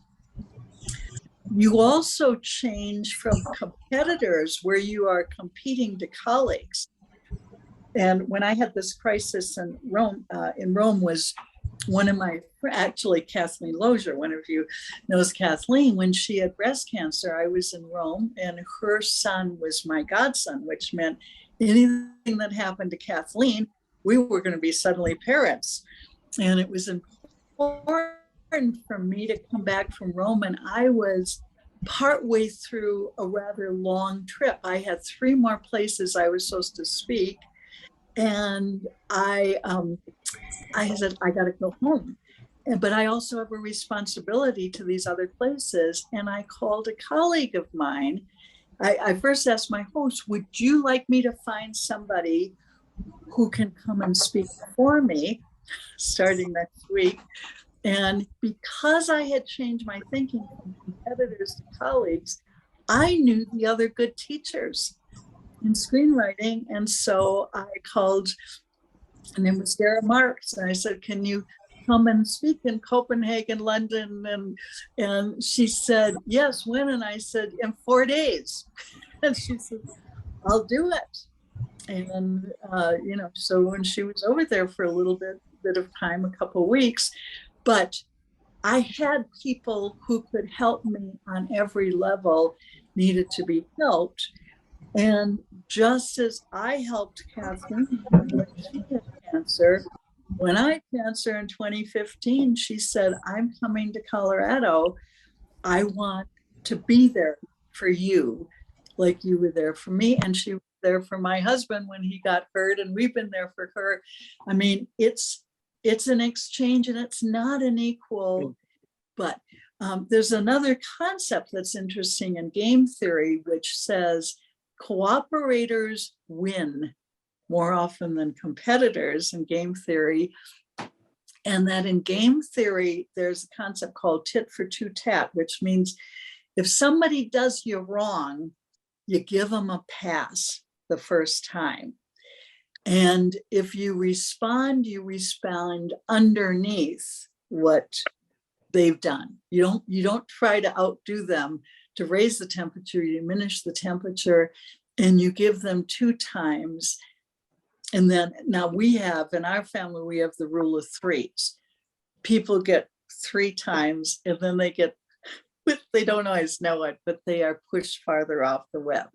you also change from competitors, where you are competing, to colleagues. And when I had this crisis in Rome was one of my, actually Kathleen Lozier, one of you knows Kathleen, when she had breast cancer, I was in Rome, and her son was my godson, which meant anything that happened to Kathleen, we were going to be suddenly parents. And it was important for me to come back from Rome, and I was partway through a rather long trip. I had 3 more places I was supposed to speak, and I said, I got to go home. But I also have a responsibility to these other places. And I called a colleague of mine. I first asked my host, would you like me to find somebody who can come and speak for me starting next week? And because I had changed my thinking from competitors to colleagues, I knew the other good teachers in screenwriting. And so I called, her name was Sarah Marks, and I said, can you come and speak in Copenhagen, London? And she said, yes, when? And I said, in 4 days. And she said, I'll do it. And, so when she was over there for a little bit of time, a couple of weeks, but I had people who could help me on every level, needed to be helped. And just as I helped Kathleen when she had cancer, when I had cancer in 2015, she said, I'm coming to Colorado. I want to be there for you, like you were there for me. And she was there for my husband when he got hurt, and we've been there for her. I mean, it's an exchange, and it's not an equal, but there's another concept that's interesting in game theory, which says cooperators win more often than competitors in game theory. And that in game theory, there's a concept called tit for tat, which means if somebody does you wrong, you give them a pass the first time. And if you respond underneath what they've done. You don't try to outdo them to raise the temperature, you diminish the temperature, and you give them 2 times. And then now we have, in our family, we have the rule of 3s. People get 3 times, and then they don't always know it, but they are pushed farther off the web.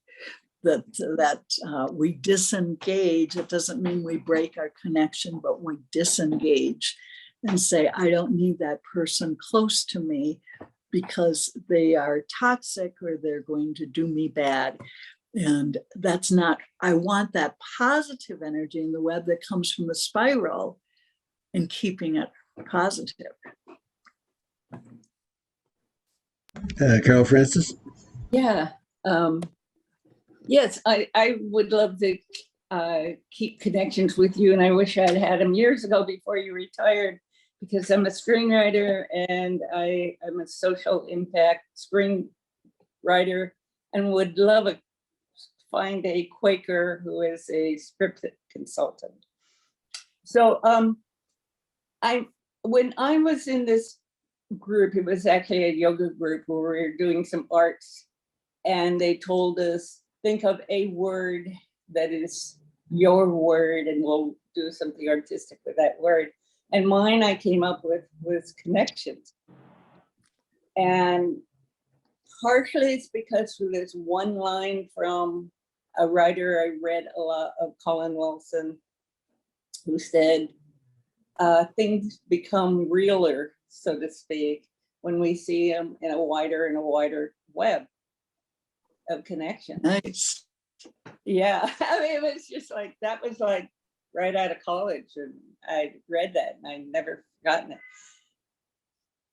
That we disengage. It doesn't mean we break our connection, but we disengage and say, I don't need that person close to me because they are toxic or they're going to do me bad. And that's not, I want that positive energy in the web that comes from the spiral and keeping it positive. Carol Francis? Yeah. Yes, I would love to keep connections with you, and I wish I'd had them years ago before you retired, because I'm a screenwriter and I'm a social impact screenwriter, and would love to find a Quaker who is a script consultant. So when I was in this group, it was actually a yoga group where we were doing some arts, and they told us, think of a word that is your word, and we'll do something artistic with that word. And mine I came up with was connections. And partially it's because of this one line from a writer I read a lot of, Colin Wilson, who said, things become realer, so to speak, when we see them in a wider web of connection. Nice. Yeah, I mean, it was just like, that was like right out of college, and I read that and I never forgotten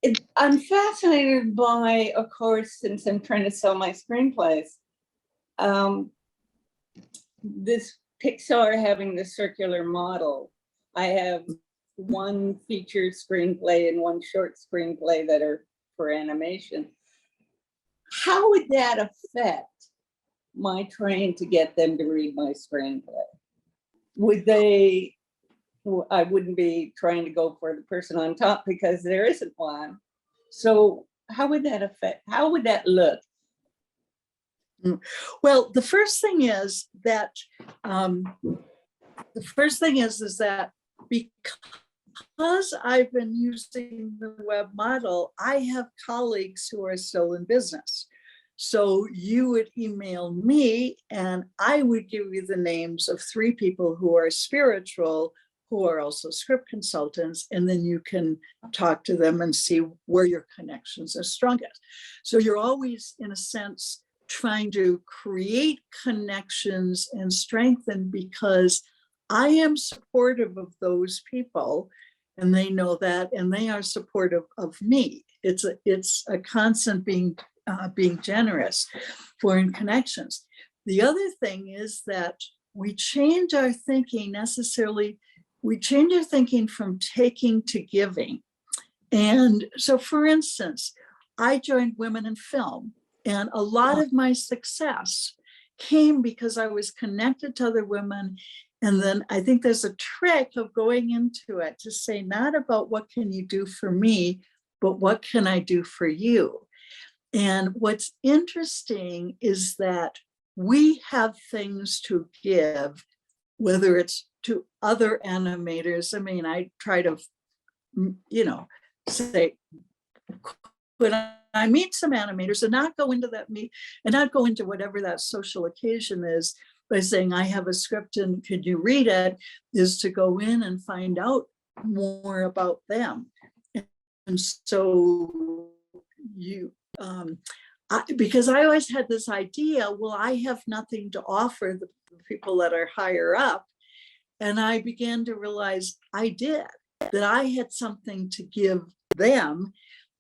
it. I'm fascinated by, of course, since I'm trying to sell my screenplays, this Pixar having the circular model. I have one feature screenplay and one short screenplay that are for animation. How would that affect my trying to get them to read my screenplay? Would they, I wouldn't be trying to go for the person on top because there isn't one. So how would that affect, how would that look? Well, the first thing is that because I've been using the web model, I have colleagues who are still in business. So you would email me and I would give you the names of 3 people who are spiritual, who are also script consultants, and then you can talk to them and see where your connections are strongest. So you're always, in a sense, trying to create connections and strengthen, because I am supportive of those people and they know that, and they are supportive of me. It's a constant being generous for in connections. The other thing is that we change our thinking we change our thinking from taking to giving. And so, for instance, I joined Women in Film, and a lot of my success came because I was connected to other women. And then I think there's a trick of going into it to say, not about what can you do for me, but what can I do for you? And what's interesting is that we have things to give, whether it's to other animators. I mean, I try to, say, when I meet some animators and not go into that meet and not go into whatever that social occasion is by saying, I have a script and could you read it, is to go in and find out more about them. And so because I always had this idea, well, I have nothing to offer the people that are higher up. And I began to realize I did, that I had something to give them.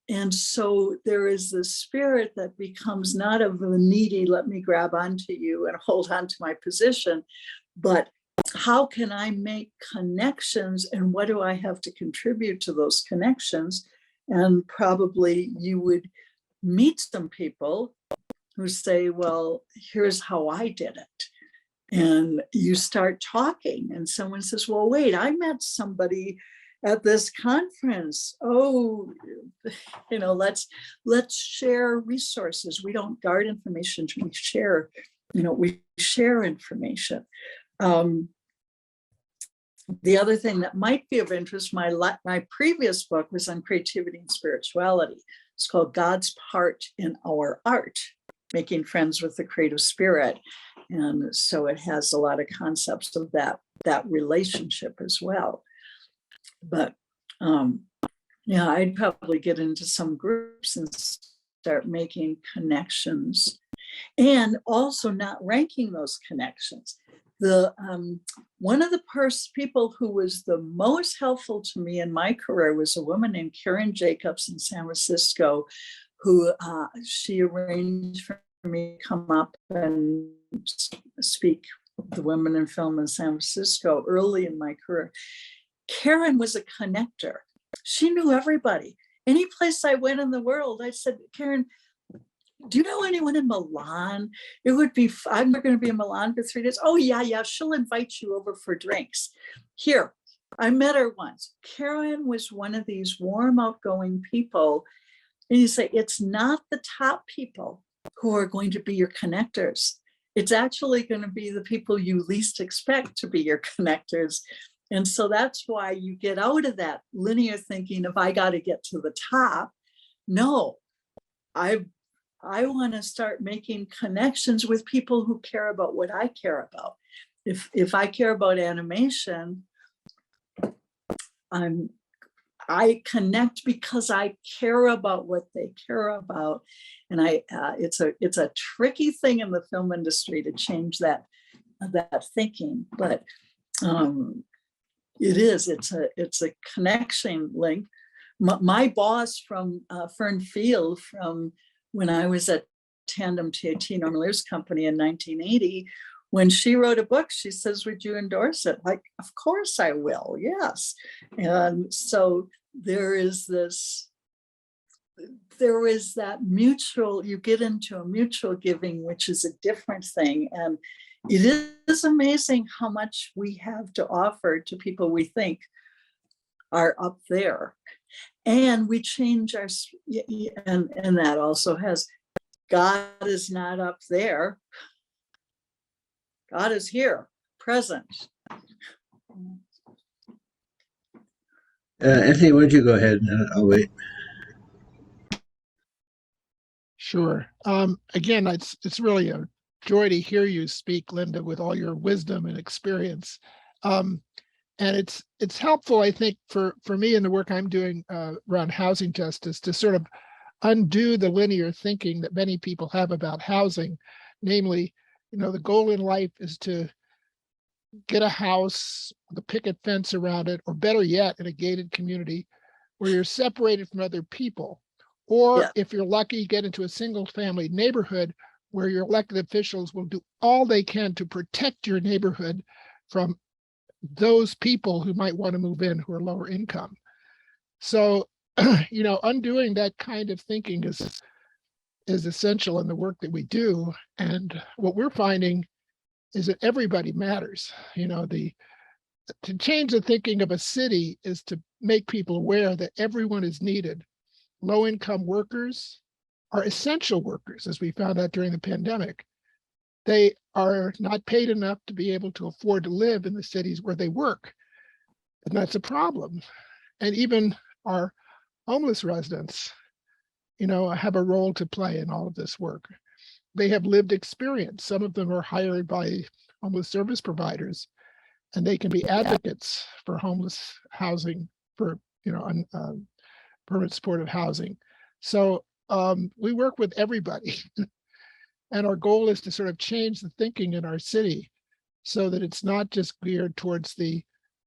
And so there is this spirit that becomes not of the needy, let me grab onto you and hold on to my position, but how can I make connections and what do I have to contribute to those connections? And probably you would meet some people who say, well, here's how I did it. And you start talking and someone says, well, wait, I met somebody at this conference. Oh, let's share resources. We don't guard information, we share, we share information. The other thing that might be of interest, my previous book was on creativity and spirituality. It's called God's Part in Our Art, Making Friends with the Creative Spirit. And so it has a lot of concepts of that relationship as well. But I'd probably get into some groups and start making connections and also not ranking those connections. One of the people who was the most helpful to me in my career was a woman named Karen Jacobs in San Francisco, who she arranged for me to come up and speak with the women in film in San Francisco early in my career. Karen was a connector. She knew everybody. Any place I went in the world, I said, Karen, do you know anyone in Milan? It would be, I'm going to be in Milan for 3 days. Oh, yeah, she'll invite you over for drinks. Here, I met her once. Karen was one of these warm, outgoing people. And you say, it's not the top people who are going to be your connectors. It's actually going to be the people you least expect to be your connectors. And so that's why you get out of that linear thinking of, I got to get to the top. No, I want to start making connections with people who care about what I care about. If I care about animation, I connect because I care about what they care about. And it's a tricky thing in the film industry to change that thinking, but it's a connection link. My boss from Fern Field, from when I was at Tandem TAT Normaliers Company in 1980, when she wrote a book, she says, would you endorse it? Like, of course I will, yes. And so there is that mutual, you get into a mutual giving, which is a different thing. And it is amazing how much we have to offer to people we think are up there. And we change our, and that also has, God is not up there. God is here, present. Anthony, why don't you go ahead and I'll wait. Sure. Again, it's really a joy to hear you speak, Linda, with all your wisdom and experience. And it's helpful, I think, for me in the work I'm doing around housing justice to sort of undo the linear thinking that many people have about housing. Namely, the goal in life is to get a house with a picket fence around it, or better yet, in a gated community where you're separated from other people. Or if you're lucky, get into a single family neighborhood where your elected officials will do all they can to protect your neighborhood from those people who might want to move in who are lower income. So, undoing that kind of thinking is essential in the work that we do. And what we're finding is that everybody matters. To change the thinking of a city is to make people aware that everyone is needed. Low-income workers are essential workers, as we found out during the pandemic. They are not paid enough to be able to afford to live in the cities where they work. And that's a problem. And even our homeless residents, have a role to play in all of this work. They have lived experience. Some of them are hired by homeless service providers. and they can be advocates for homeless housing, for permanent supportive housing. So we work with everybody, and our goal is to sort of change the thinking in our city so that it's not just geared towards the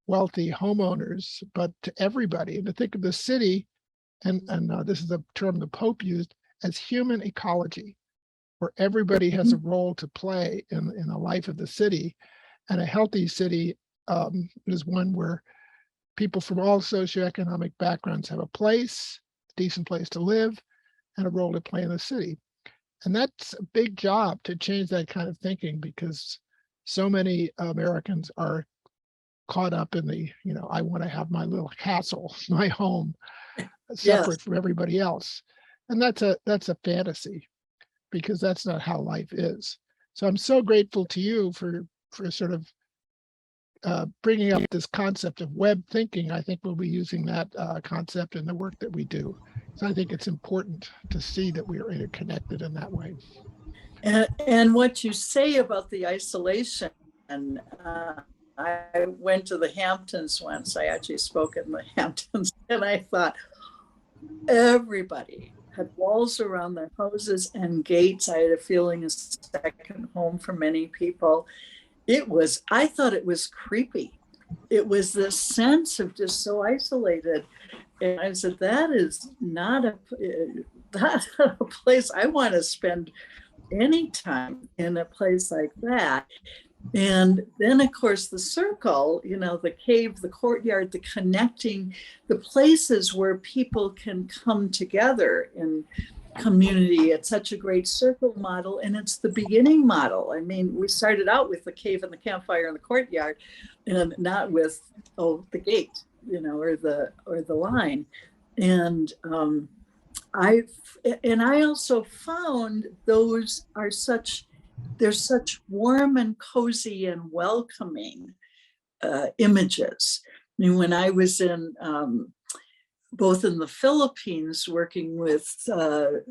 wealthy homeowners, but to everybody, and to think of the city, and this is a term the Pope used, as human ecology, where everybody has a role to play in the life of the city. And a healthy city is one where people from all socioeconomic backgrounds have a place, a decent place to live, and a role to play in the city. And that's a big job to change that kind of thinking, because so many Americans are caught up in the, I want to have my little castle, my home, separate from everybody else. And that's a fantasy, because that's not how life is. So I'm so grateful to you for sort of bringing up this concept of web thinking. I think we'll be using that concept in the work that we do. So I think it's important to see that we are interconnected in that way. And what you say about the isolation, and I went to the Hamptons once. I actually spoke in the Hamptons, and I thought everybody had walls around their houses and gates. I had a feeling a second home for many people. I thought it was creepy. It was this sense of just so isolated. And I said, that is not a place I want to spend any time, in a place like that. And then, of course, the circle, the cave, the courtyard, the connecting, the places where people can come together in community. It's such a great circle model, and it's the beginning model. I mean, we started out with the cave and the campfire and the courtyard, and not with the gate, or the line. And I also found those are they're such warm and cozy and welcoming images. I mean, when I was in both in the Philippines working with the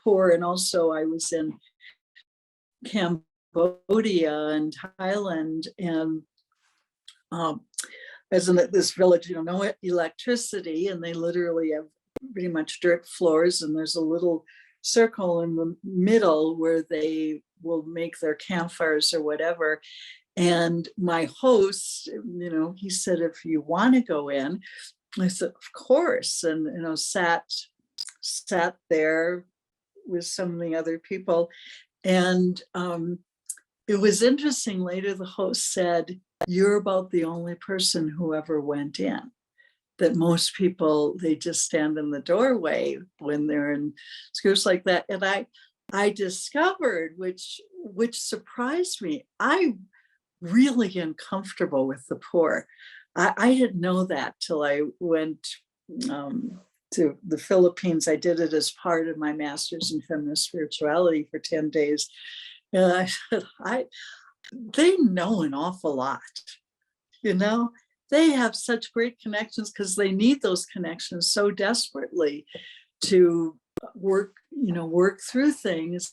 poor, and also I was in Cambodia and Thailand, and as in this village, no electricity, and they literally have pretty much dirt floors, and there's a little circle in the middle where they will make their campfires or whatever. And my host, he said, if you want to go in, I said, of course. And, sat there with some of the other people. And it was interesting. Later, the host said, you're about the only person who ever went in. That most people, they just stand in the doorway when they're in groups like that. And I discovered, which surprised me, I really am comfortable with the poor. I didn't know that till I went to the Philippines. I did it as part of my master's in feminist spirituality for 10 days. And I said, they know an awful lot, They have such great connections because they need those connections so desperately to work through things.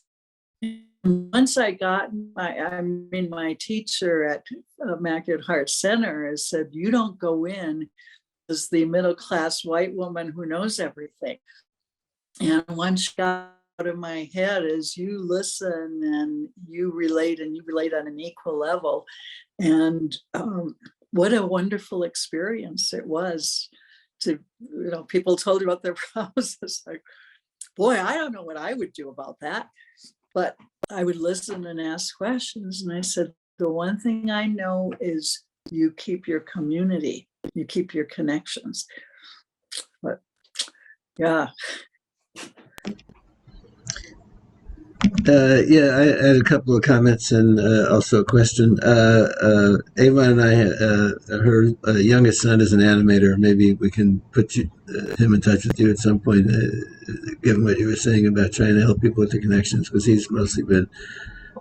Once I got my teacher at Immaculate Heart Center has said, you don't go in as the middle-class white woman who knows everything. And once she got out of my head is you listen and you relate on an equal level. And what a wonderful experience it was to, people told me about their problems. It's like, boy, I don't know what I would do about that. But I would listen and ask questions. And I said, the one thing I know is you keep your community, you keep your connections. But yeah. Yeah, I had a couple of comments and also a question. Ava and I, her youngest son is an animator. Maybe we can put him in touch with you at some point, given what you were saying about trying to help people with the connections, because he's mostly been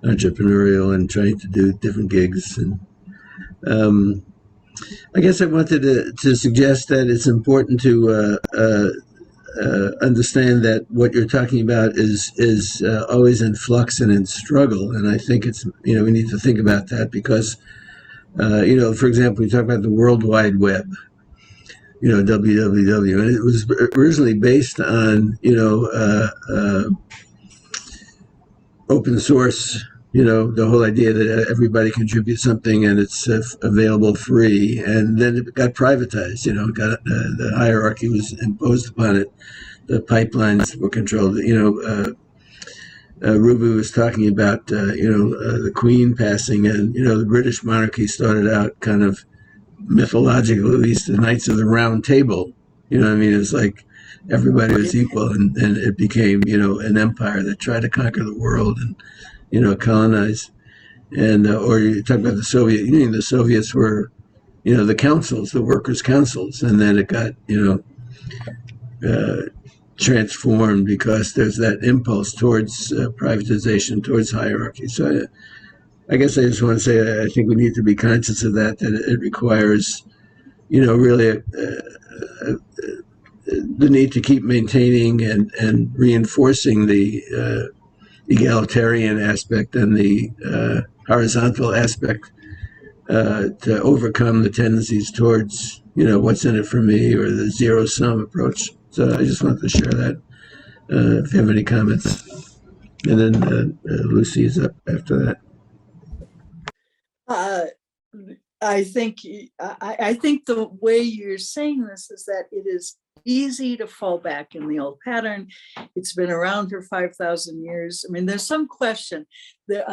entrepreneurial and trying to do different gigs. And I guess I wanted to suggest that it's important to understand that what you're talking about is always in flux and in struggle, and I think it's we need to think about that, because For example, we talk about the World Wide Web, www, and it was originally based on, open source, the whole idea that everybody contributes something and it's available free. And then it got privatized, the hierarchy was imposed upon it. The pipelines were controlled, Ruby was talking about, the Queen passing, and, the British monarchy started out kind of mythological, at least the Knights of the Round Table. It's like everybody was equal, and it became, an empire that tried to conquer the world and, colonize. And, or you talk about the Soviet Union, the Soviets were, the councils, the workers' councils, and then it got, transformed because there's that impulse towards privatization, towards hierarchy. So I guess I just want to say I think we need to be conscious of that it requires, really the need to keep maintaining and reinforcing the egalitarian aspect and the horizontal aspect to overcome the tendencies towards, what's in it for me, or the zero sum approach. So I just wanted to share that. If you have any comments, and then Lucy is up after that. I think the way you're saying this is that it is easy to fall back in the old pattern. It's been around for 5,000 years. I mean, there's some question. There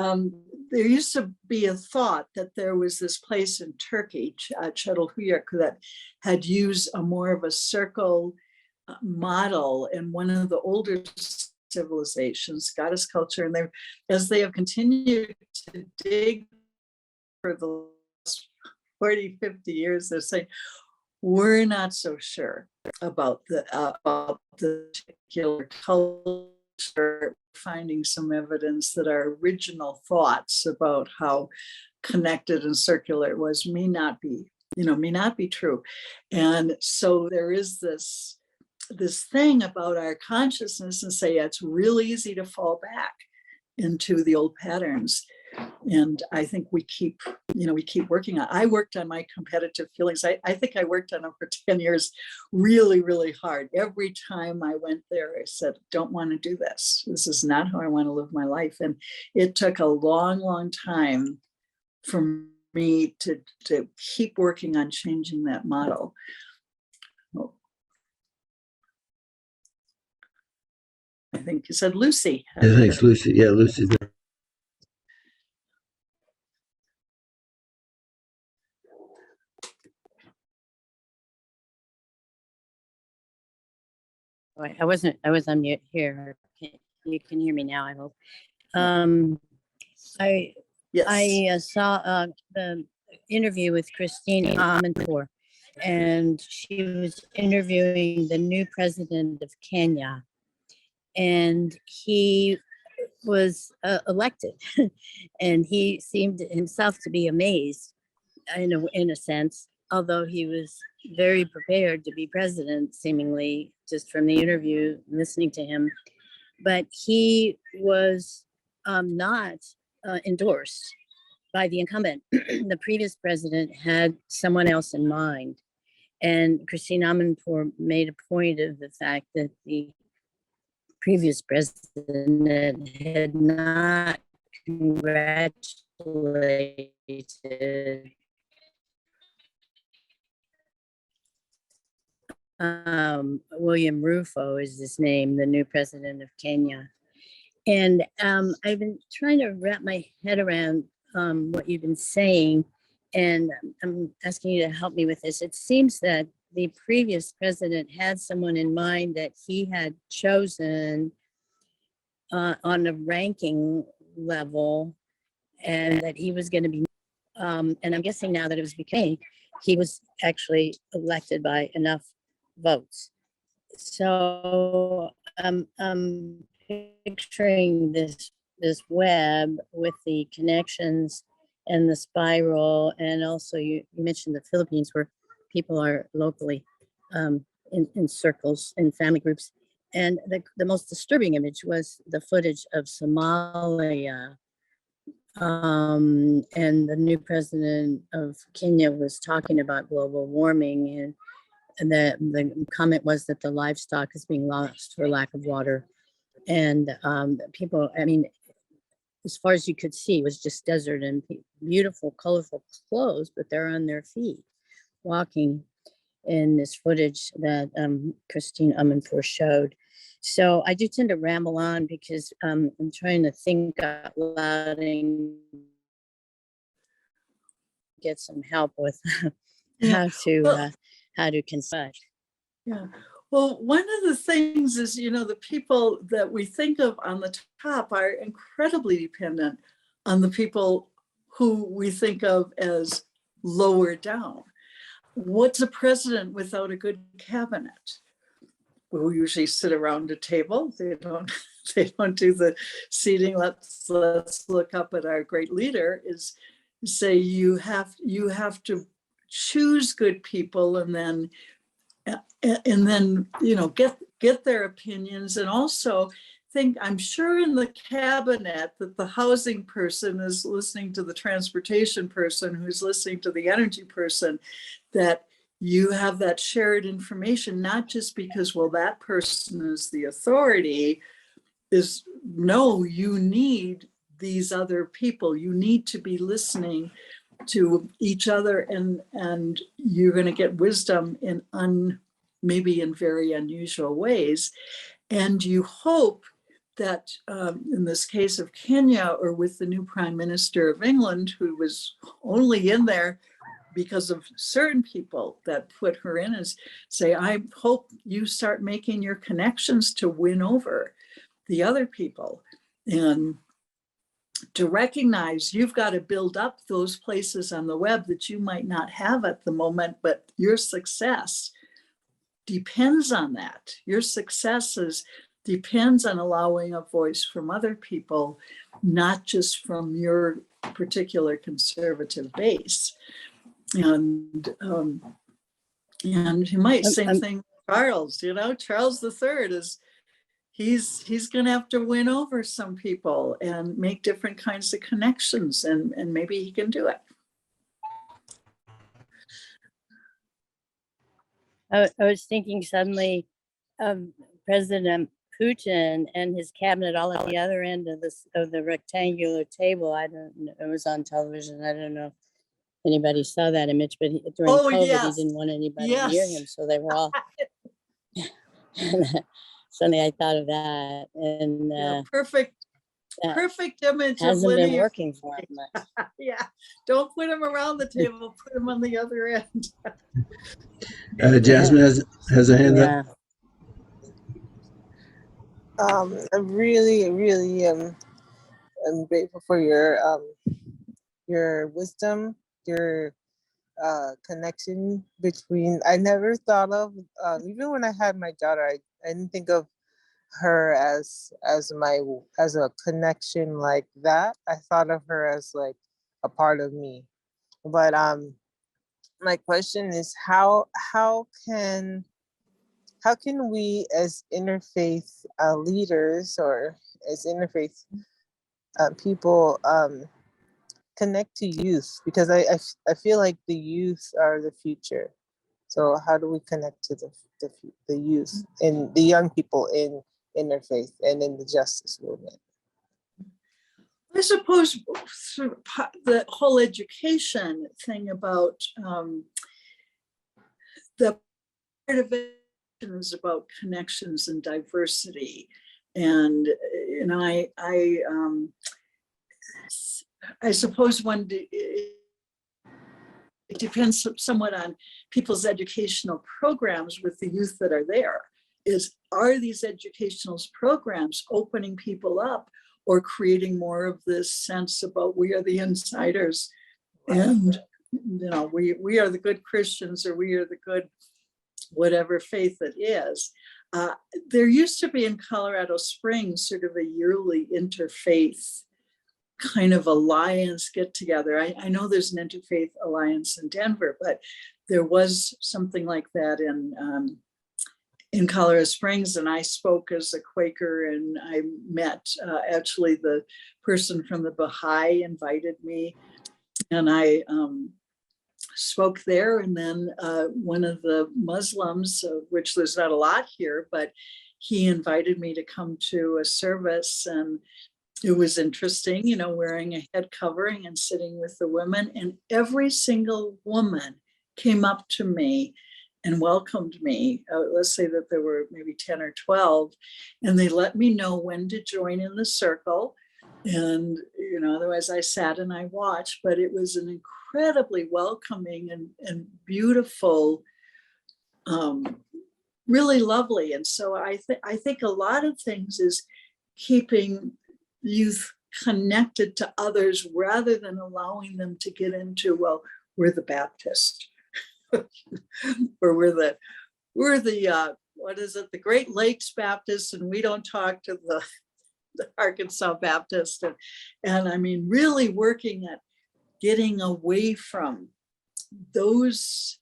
used to be a thought that there was this place in Turkey, Çatalhöyük, that had used a more of a circle model in one of the older civilizations, goddess culture, and as they have continued to dig for the last 40, 50 years, they're saying, we're not so sure about the particular culture, finding some evidence that our original thoughts about how connected and circular it was may not be true. And so there is this thing about our consciousness and say, it's real easy to fall back into the old patterns. And I think we keep working on. I worked on my competitive feelings. I think I worked on them for 10 years, really, really hard. Every time I went there, I said, don't want to do this. This is not how I want to live my life. And it took a long, long time for me to keep working on changing that model. I think you said Lucy. Yeah, thanks, Lucy. Yeah, Lucy. I was on mute here. You can hear me now, I hope. Yes. I saw the interview with Christine Amanpour, and she was interviewing the new president of Kenya, and he was elected, and he seemed himself to be amazed in a sense, although he was very prepared to be president, seemingly, just from the interview, listening to him. But he was not endorsed by the incumbent. The previous president had someone else in mind. And Christine Amanpour made a point of the fact that the previous president had not congratulated William Rufo is his name, the new president of Kenya. And I've been trying to wrap my head around what you've been saying, and I'm asking you to help me with this. It seems that the previous president had someone in mind that he had chosen on a ranking level, and that he was going to be, and I'm guessing now that it was becoming, he was actually elected by enough votes. So I'm picturing this web with the connections and the spiral, and also you mentioned the Philippines, where people are locally in circles, in family groups. And the most disturbing image was the footage of Somalia, And the new president of Kenya was talking about global warming, and the comment was that the livestock is being lost for lack of water. And people, I mean, as far as you could see, it was just desert and beautiful, colorful clothes, but they're on their feet walking in this footage that Christine Amanpour showed. So I do tend to ramble on because I'm trying to think out loud and get some help with Yeah. how to construct. Yeah. Well, one of the things is, the people that we think of on the top are incredibly dependent on the people who we think of as lower down. What's a president without a good cabinet? We usually sit around a table. They don't do the seating. Let's look up at our great leader. Is say you have to choose good people and then get their opinions, and also think, I'm sure in the cabinet that the housing person is listening to the transportation person who's listening to the energy person, that you have that shared information, not just because, well, that person is the authority, is no, you need these other people. You need to be listening to each other, and you're going to get wisdom maybe in very unusual ways. And you hope that in this case of Kenya, or with the new Prime Minister of England, who was only in there because of certain people that put her in, is say, I hope you start making your connections to win over the other people, and to recognize you've got to build up those places on the web that you might not have at the moment, but your success depends on that. Your success depends on allowing a voice from other people, not just from your particular conservative base. And you might same thing with Charles. Charles III is he's going to have to win over some people and make different kinds of connections, and maybe he can do it. I was thinking suddenly of President Putin and his cabinet all at the other end of the rectangular table. I don't know, it was on television. I don't know if anybody saw that image, but during COVID, yes. He didn't want anybody near him, so they were all. Suddenly, I thought of that, and perfect image. Hasn't been working for him much. Yeah, don't put him around the table. Put him on the other end. Jasmine has a hand up. I'm really I'm grateful for your wisdom, your connection between. I never thought of even when I had my daughter, I didn't think of her as a connection like that. I thought of her as like a part of me. But my question is how can we as interfaith leaders or as interfaith people connect to youth? Because I feel like the youth are the future. So how do we connect to the youth and the young people in interfaith and in the justice movement? I suppose the whole education thing about the part of it is about connections and diversity, and I suppose it depends somewhat on people's educational programs with the youth that are there. Are these educational programs opening people up, or creating more of this sense about we are the insiders, and we are the good Christians, or we are the good whatever faith it is. There used to be in Colorado Springs sort of a yearly interfaith kind of alliance get together. I know there's an interfaith alliance in Denver, but there was something like that in Colorado Springs, and I spoke as a Quaker, and I met actually the person from the Baha'i invited me, and I spoke there. And then one of the Muslims, which there's not a lot here, but he invited me to come to a service, and it was interesting, you know, wearing a head covering and sitting with the women, and every single woman came up to me and welcomed me. Let's say that there were maybe 10 or 12, and they let me know when to join in the circle. And, you know, otherwise I sat and I watched, but it was an incredibly welcoming and beautiful, really lovely. And so I think a lot of things is keeping youth connected to others rather than allowing them to get into, well, we're the Baptist, or we're the what is it, the Great Lakes Baptist, and we don't talk to the Arkansas Baptist. And I mean, really working at getting away from those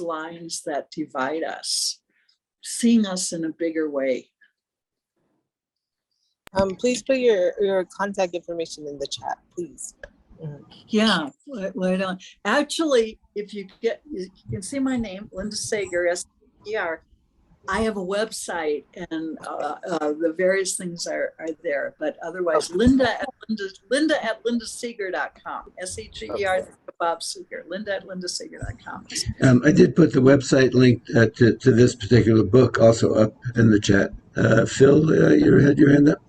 lines that divide us, seeing us in a bigger way. Please put your contact information in the chat, please. Yeah, why don't, actually, if you can see my name, Linda Seger, S-E-R. I have a website, and the various things are there, but otherwise, Linda at lindaseger.com, S-E-G-E-R, Bob Seger, Linda at lindaseger.com. I did put the website link to this particular book also up in the chat. Phil, you had your hand up?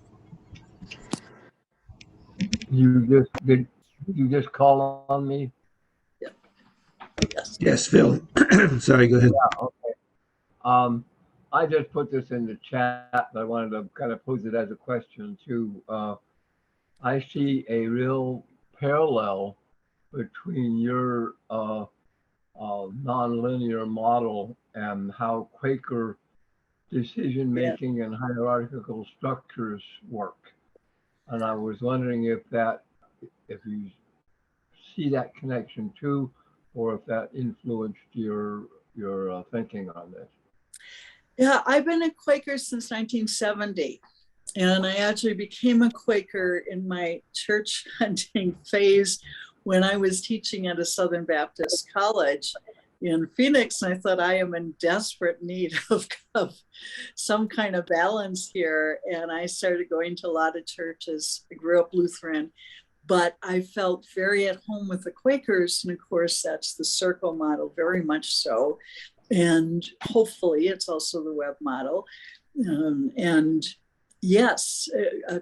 You just call on me? Yes. Yes, Phil. Sorry, go ahead. Yeah, okay. I just put this in the chat, but I wanted to kind of pose it as a question too. I see a real parallel between your nonlinear model and how Quaker decision-making and hierarchical structures work. And I was wondering if you see that connection too, or if that influenced your thinking on this. Yeah, I've been a Quaker since 1970. And I actually became a Quaker in my church hunting phase when I was teaching at a Southern Baptist college in Phoenix. And I thought, I am in desperate need of some kind of balance here. And I started going to a lot of churches. I grew up Lutheran, but I felt very at home with the Quakers. And of course, that's the circle model, very much so. And hopefully it's also the web model. And yes,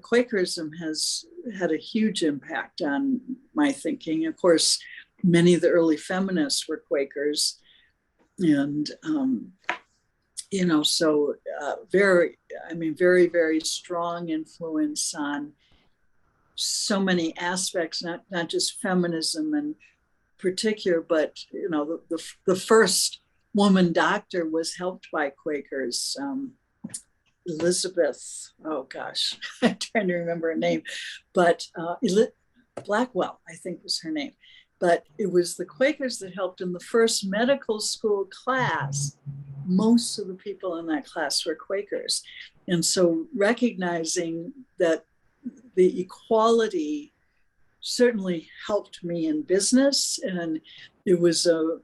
Quakerism has had a huge impact on my thinking. Of course, many of the early feminists were Quakers. And, you know, so very, very strong influence on so many aspects, not just feminism in particular, but, you know, the first woman doctor was helped by Quakers. Elizabeth, oh gosh, I'm trying to remember her name, but Blackwell, I think was her name. But it was the Quakers that helped in the first medical school class. Most of the people in that class were Quakers. And so recognizing that the equality certainly helped me in business, and it was a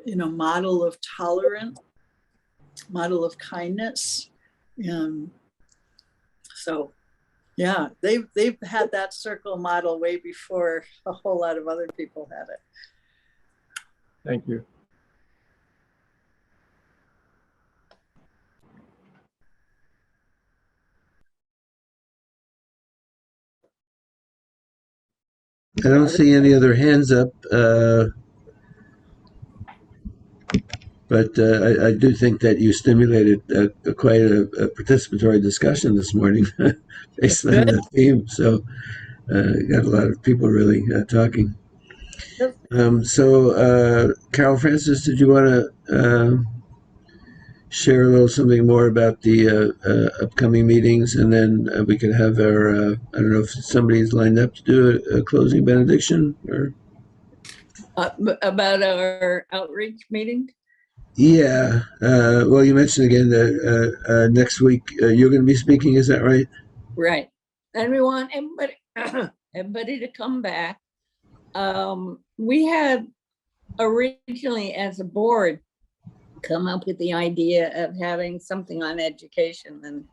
model of tolerance, model of kindness. So yeah, they've had that circle model way before a whole lot of other people had it. Thank you. I don't see any other hands up, but I do think that you stimulated quite a participatory discussion this morning based on the theme. So got a lot of people really talking. So Carol Francis, did you want to share a little something more about the upcoming meetings, and then we can have our, I don't know if somebody's lined up to do a closing benediction or about our outreach meeting? Yeah. Well, you mentioned again that next week you're going to be speaking. Is that right? Right. And we want everybody, everybody to come back. We had originally, as a board, come up with the idea of having something on education, and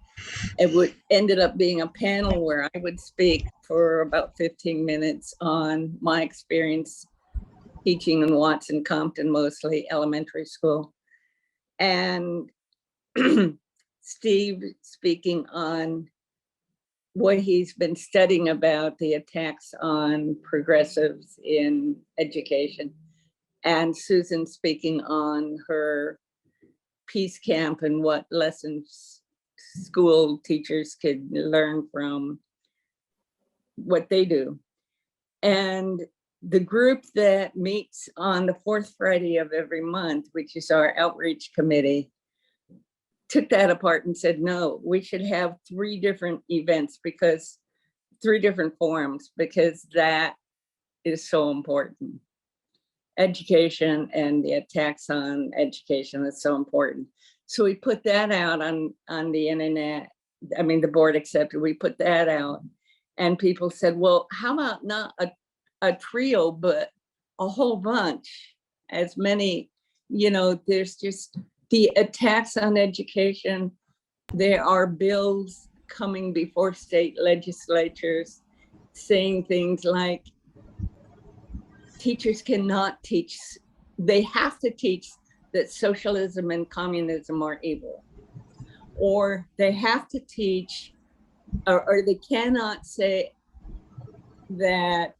it ended up being a panel where I would speak for about 15 minutes on my experience teaching in Watson Compton, mostly elementary school, and Steve speaking on what he's been studying about the attacks on progressives in education, and Susan speaking on her peace camp and what lessons school teachers could learn from what they do. And the group that meets on the fourth Friday of every month, which is our outreach committee, took that apart and said, no, we should have 3 different events, because 3 different forums, because that is so important. Education and the attacks on education is so important. So we put that out on the internet. I mean, the board accepted, we put that out, and people said, well, how about not a trio, but a whole bunch, as many, there's just the attacks on education. There are bills coming before state legislatures saying things like teachers cannot teach, they have to teach that socialism and communism are evil, or they have to teach, or they cannot say that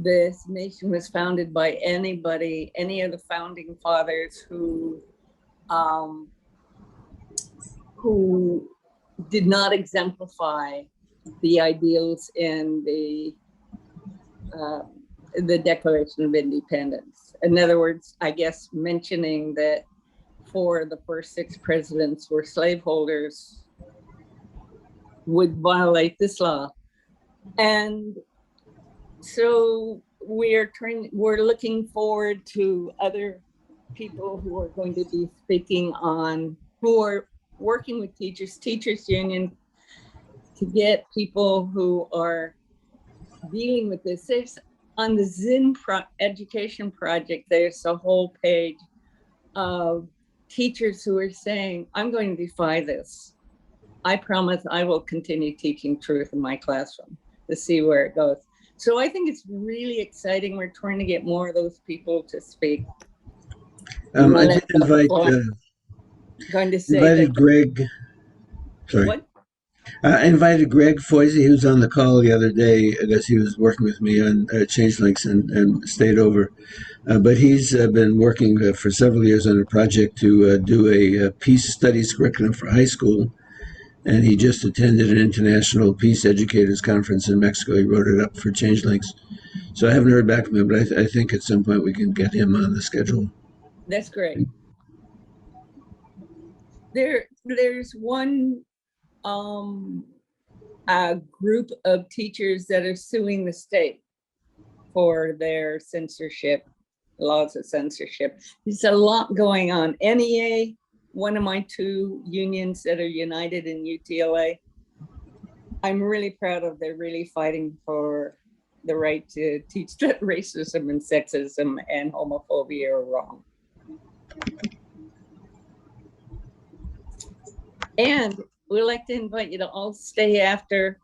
this nation was founded by anybody, any of the founding fathers who did not exemplify the ideals in the Declaration of Independence. In other words, I guess mentioning that 4 of the first 6 presidents were slaveholders would violate this law. And so we're looking forward to other people who are going to be speaking on, who are working with teachers union, to get people who are dealing with this. There's, on the Zinn education project, there's a whole page of teachers who are saying, I'm going to defy this. I promise I will continue teaching truth in my classroom, to see where it goes. So I think it's really exciting. We're trying to get more of those people to speak. I did invite Going to say invited Greg. Sorry. What? I invited Greg Foisey, who was on the call the other day. I guess he was working with me on Changelinks and stayed over. But he's been working for several years on a project to do a peace studies curriculum for high school. And he just attended an international peace educators conference in Mexico. He wrote it up for Changelinks. So I haven't heard back from him, but I think at some point we can get him on the schedule. That's great. There's one group of teachers that are suing the state for their censorship, laws of censorship. There's a lot going on. NEA, one of my 2 unions that are united in UTLA, I'm really proud of. They're really fighting for the right to teach that racism and sexism and homophobia are wrong. And we'd like to invite you to all stay after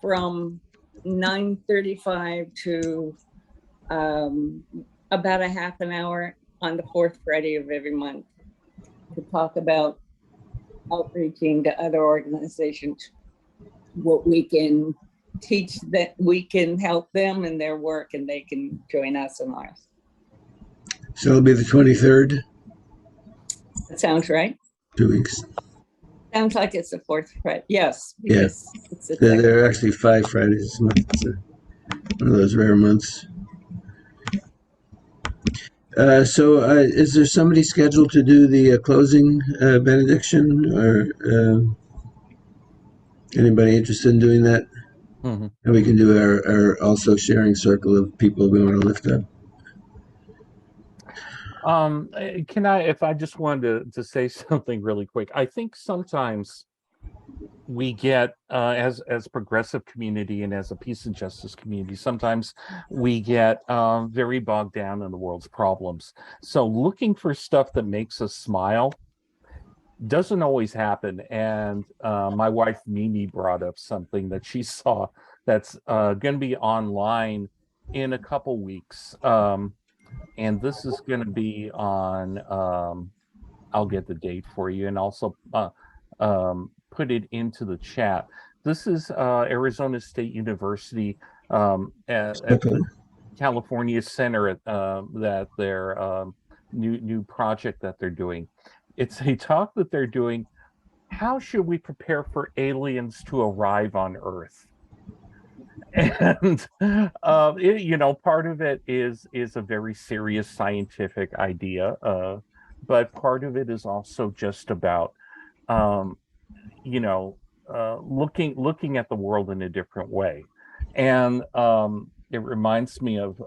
from 9:35 to about a half an hour on the 4th Friday of every month to talk about outreaching to other organizations, what we can teach, that we can help them in their work and they can join us in ours. So it'll be the 23rd? That sounds right. 2 weeks. Sounds like it's the 4th Friday. Yes. Yes. Yeah. There are actually 5 Fridays this month. It's one of those rare months. So is there somebody scheduled to do the closing benediction, or anybody interested in doing that? Mm-hmm. And we can do our also sharing circle of people we want to lift up. Can I, if I just wanted to say something really quick, I think sometimes we get, as progressive community and as a peace and justice community, sometimes we get very bogged down in the world's problems. So looking for stuff that makes us smile doesn't always happen. And my wife Mimi brought up something that she saw that's going to be online in a couple weeks. And this is going to be on, I'll get the date for you and also put it into the chat. This is Arizona State University at the California Center at that their new project that they're doing. It's a talk that they're doing. How should we prepare for aliens to arrive on Earth? And part of it is a very serious scientific idea, but part of it is also just about looking at the world in a different way. And it reminds me of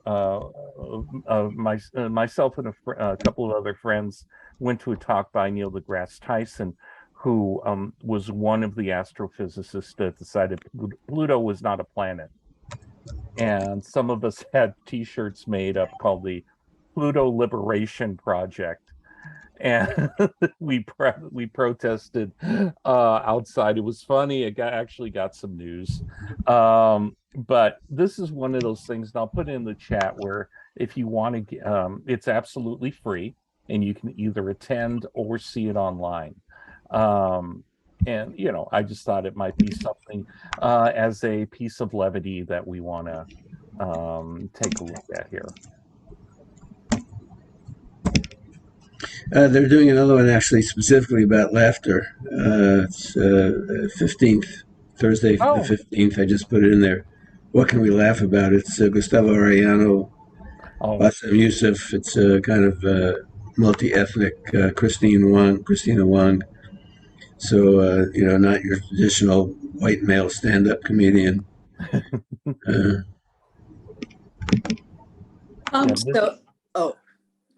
myself and a couple of other friends went to a talk by Neil deGrasse Tyson, who was one of the astrophysicists that decided Pluto was not a planet. And some of us had T-shirts made up called the Pluto Liberation Project. And we protested outside. It was funny. It actually got some news. But this is one of those things, and I'll put it in the chat, where if you want to, it's absolutely free, and you can either attend or see it online. And I just thought it might be something as a piece of levity that we want to take a look at here. They're doing another one actually specifically about laughter. It's 15th, Thursday the 15th. I just put it in there. What can we laugh about? It's Gustavo Arellano, Bassem Youssef. It's a kind of multi-ethnic Christina Wong. So, not your traditional white male stand-up comedian.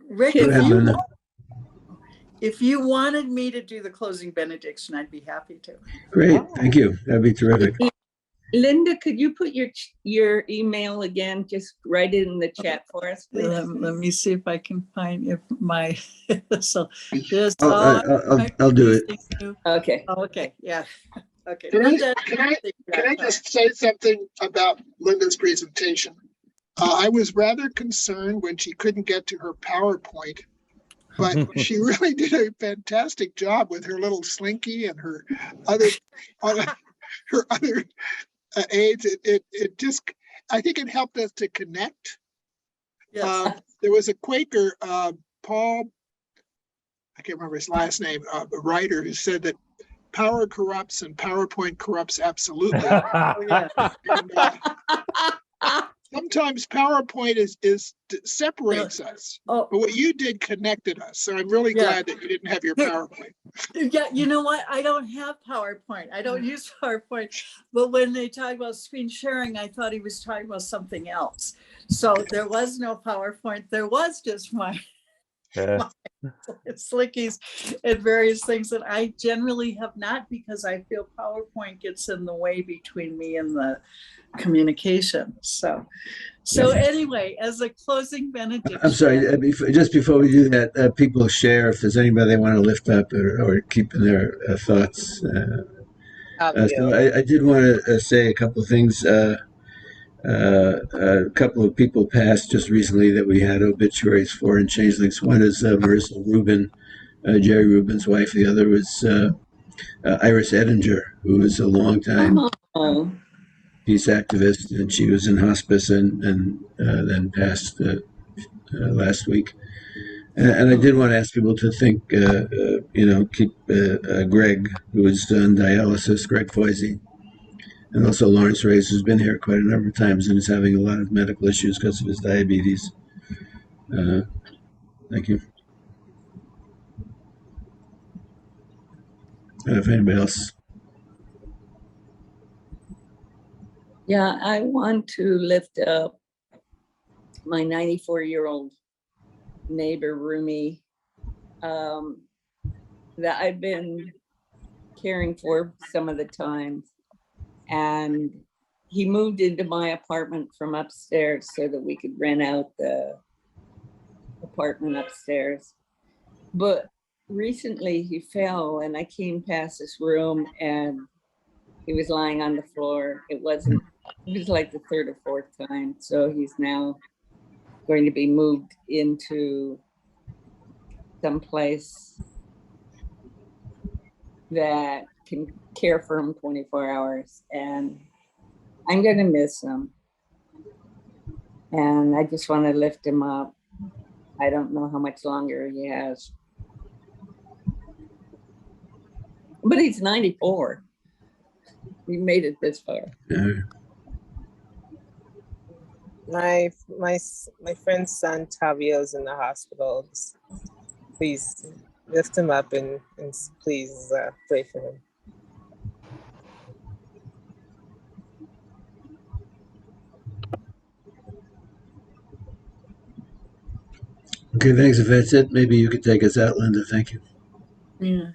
Rick, if you wanted me to do the closing benediction, I'd be happy to. Great, thank you. That'd be terrific. Linda, could you put your email again? Just write it in the chat for us, please. Let me see if I can find my. So this. I'll do it. Okay. Okay. Yeah. Okay. Can I just say something about Linda's presentation? I was rather concerned when she couldn't get to her PowerPoint, but she really did a fantastic job with her little slinky and her other aids. It just, I think it helped us to connect. Yes. There was a Quaker, Paul, I can't remember his last name, a writer who said that power corrupts and PowerPoint corrupts absolutely. Sometimes PowerPoint separates us, but what you did connected us. So I'm really glad that you didn't have your PowerPoint. Yeah, you know what? I don't have PowerPoint. I don't use PowerPoint. But when they talk about screen sharing, I thought he was talking about something else. So there was no PowerPoint. There was just my slickies and various things that I generally have not, because I feel PowerPoint gets in the way between me and the communication. So anyway, as a closing benediction. I'm sorry, just before we do that, people share if there's anybody they want to lift up or keep in their thoughts. So I did want to say a couple of things. A couple of people passed just recently that we had obituaries for in Changelings. One is Marissa Rubin, Jerry Rubin's wife. The other was Iris Edinger, who was a longtime peace activist, and she was in hospice and then passed last week. And I did want to ask people to think, keep Greg, who is on dialysis, Greg Foisey, and also Lawrence Reyes, who's been here quite a number of times and is having a lot of medical issues because of his diabetes. Thank you. If anybody else. Yeah, I want to lift up my 94-year-old neighbor roomie that I've been caring for some of the time. And he moved into my apartment from upstairs so that we could rent out the apartment upstairs. But recently he fell and I came past this room and he was lying on the floor. It was like the third or fourth time. So he's now going to be moved into someplace that can care for him 24 hours. And I'm going to miss him. And I just want to lift him up. I don't know how much longer he has. But he's 94. He made it this far. Yeah. My friend's son Tavio's in the hospital. Please lift him up and please pray for him. Okay, thanks. If that's it, maybe you could take us out, Linda. Thank you. Yeah.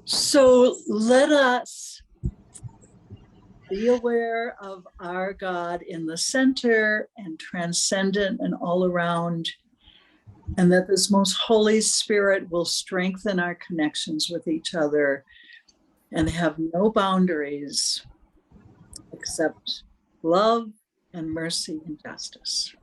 So let us be aware of our God in the center and transcendent and all around, and that this most Holy Spirit will strengthen our connections with each other and have no boundaries except love and mercy and justice.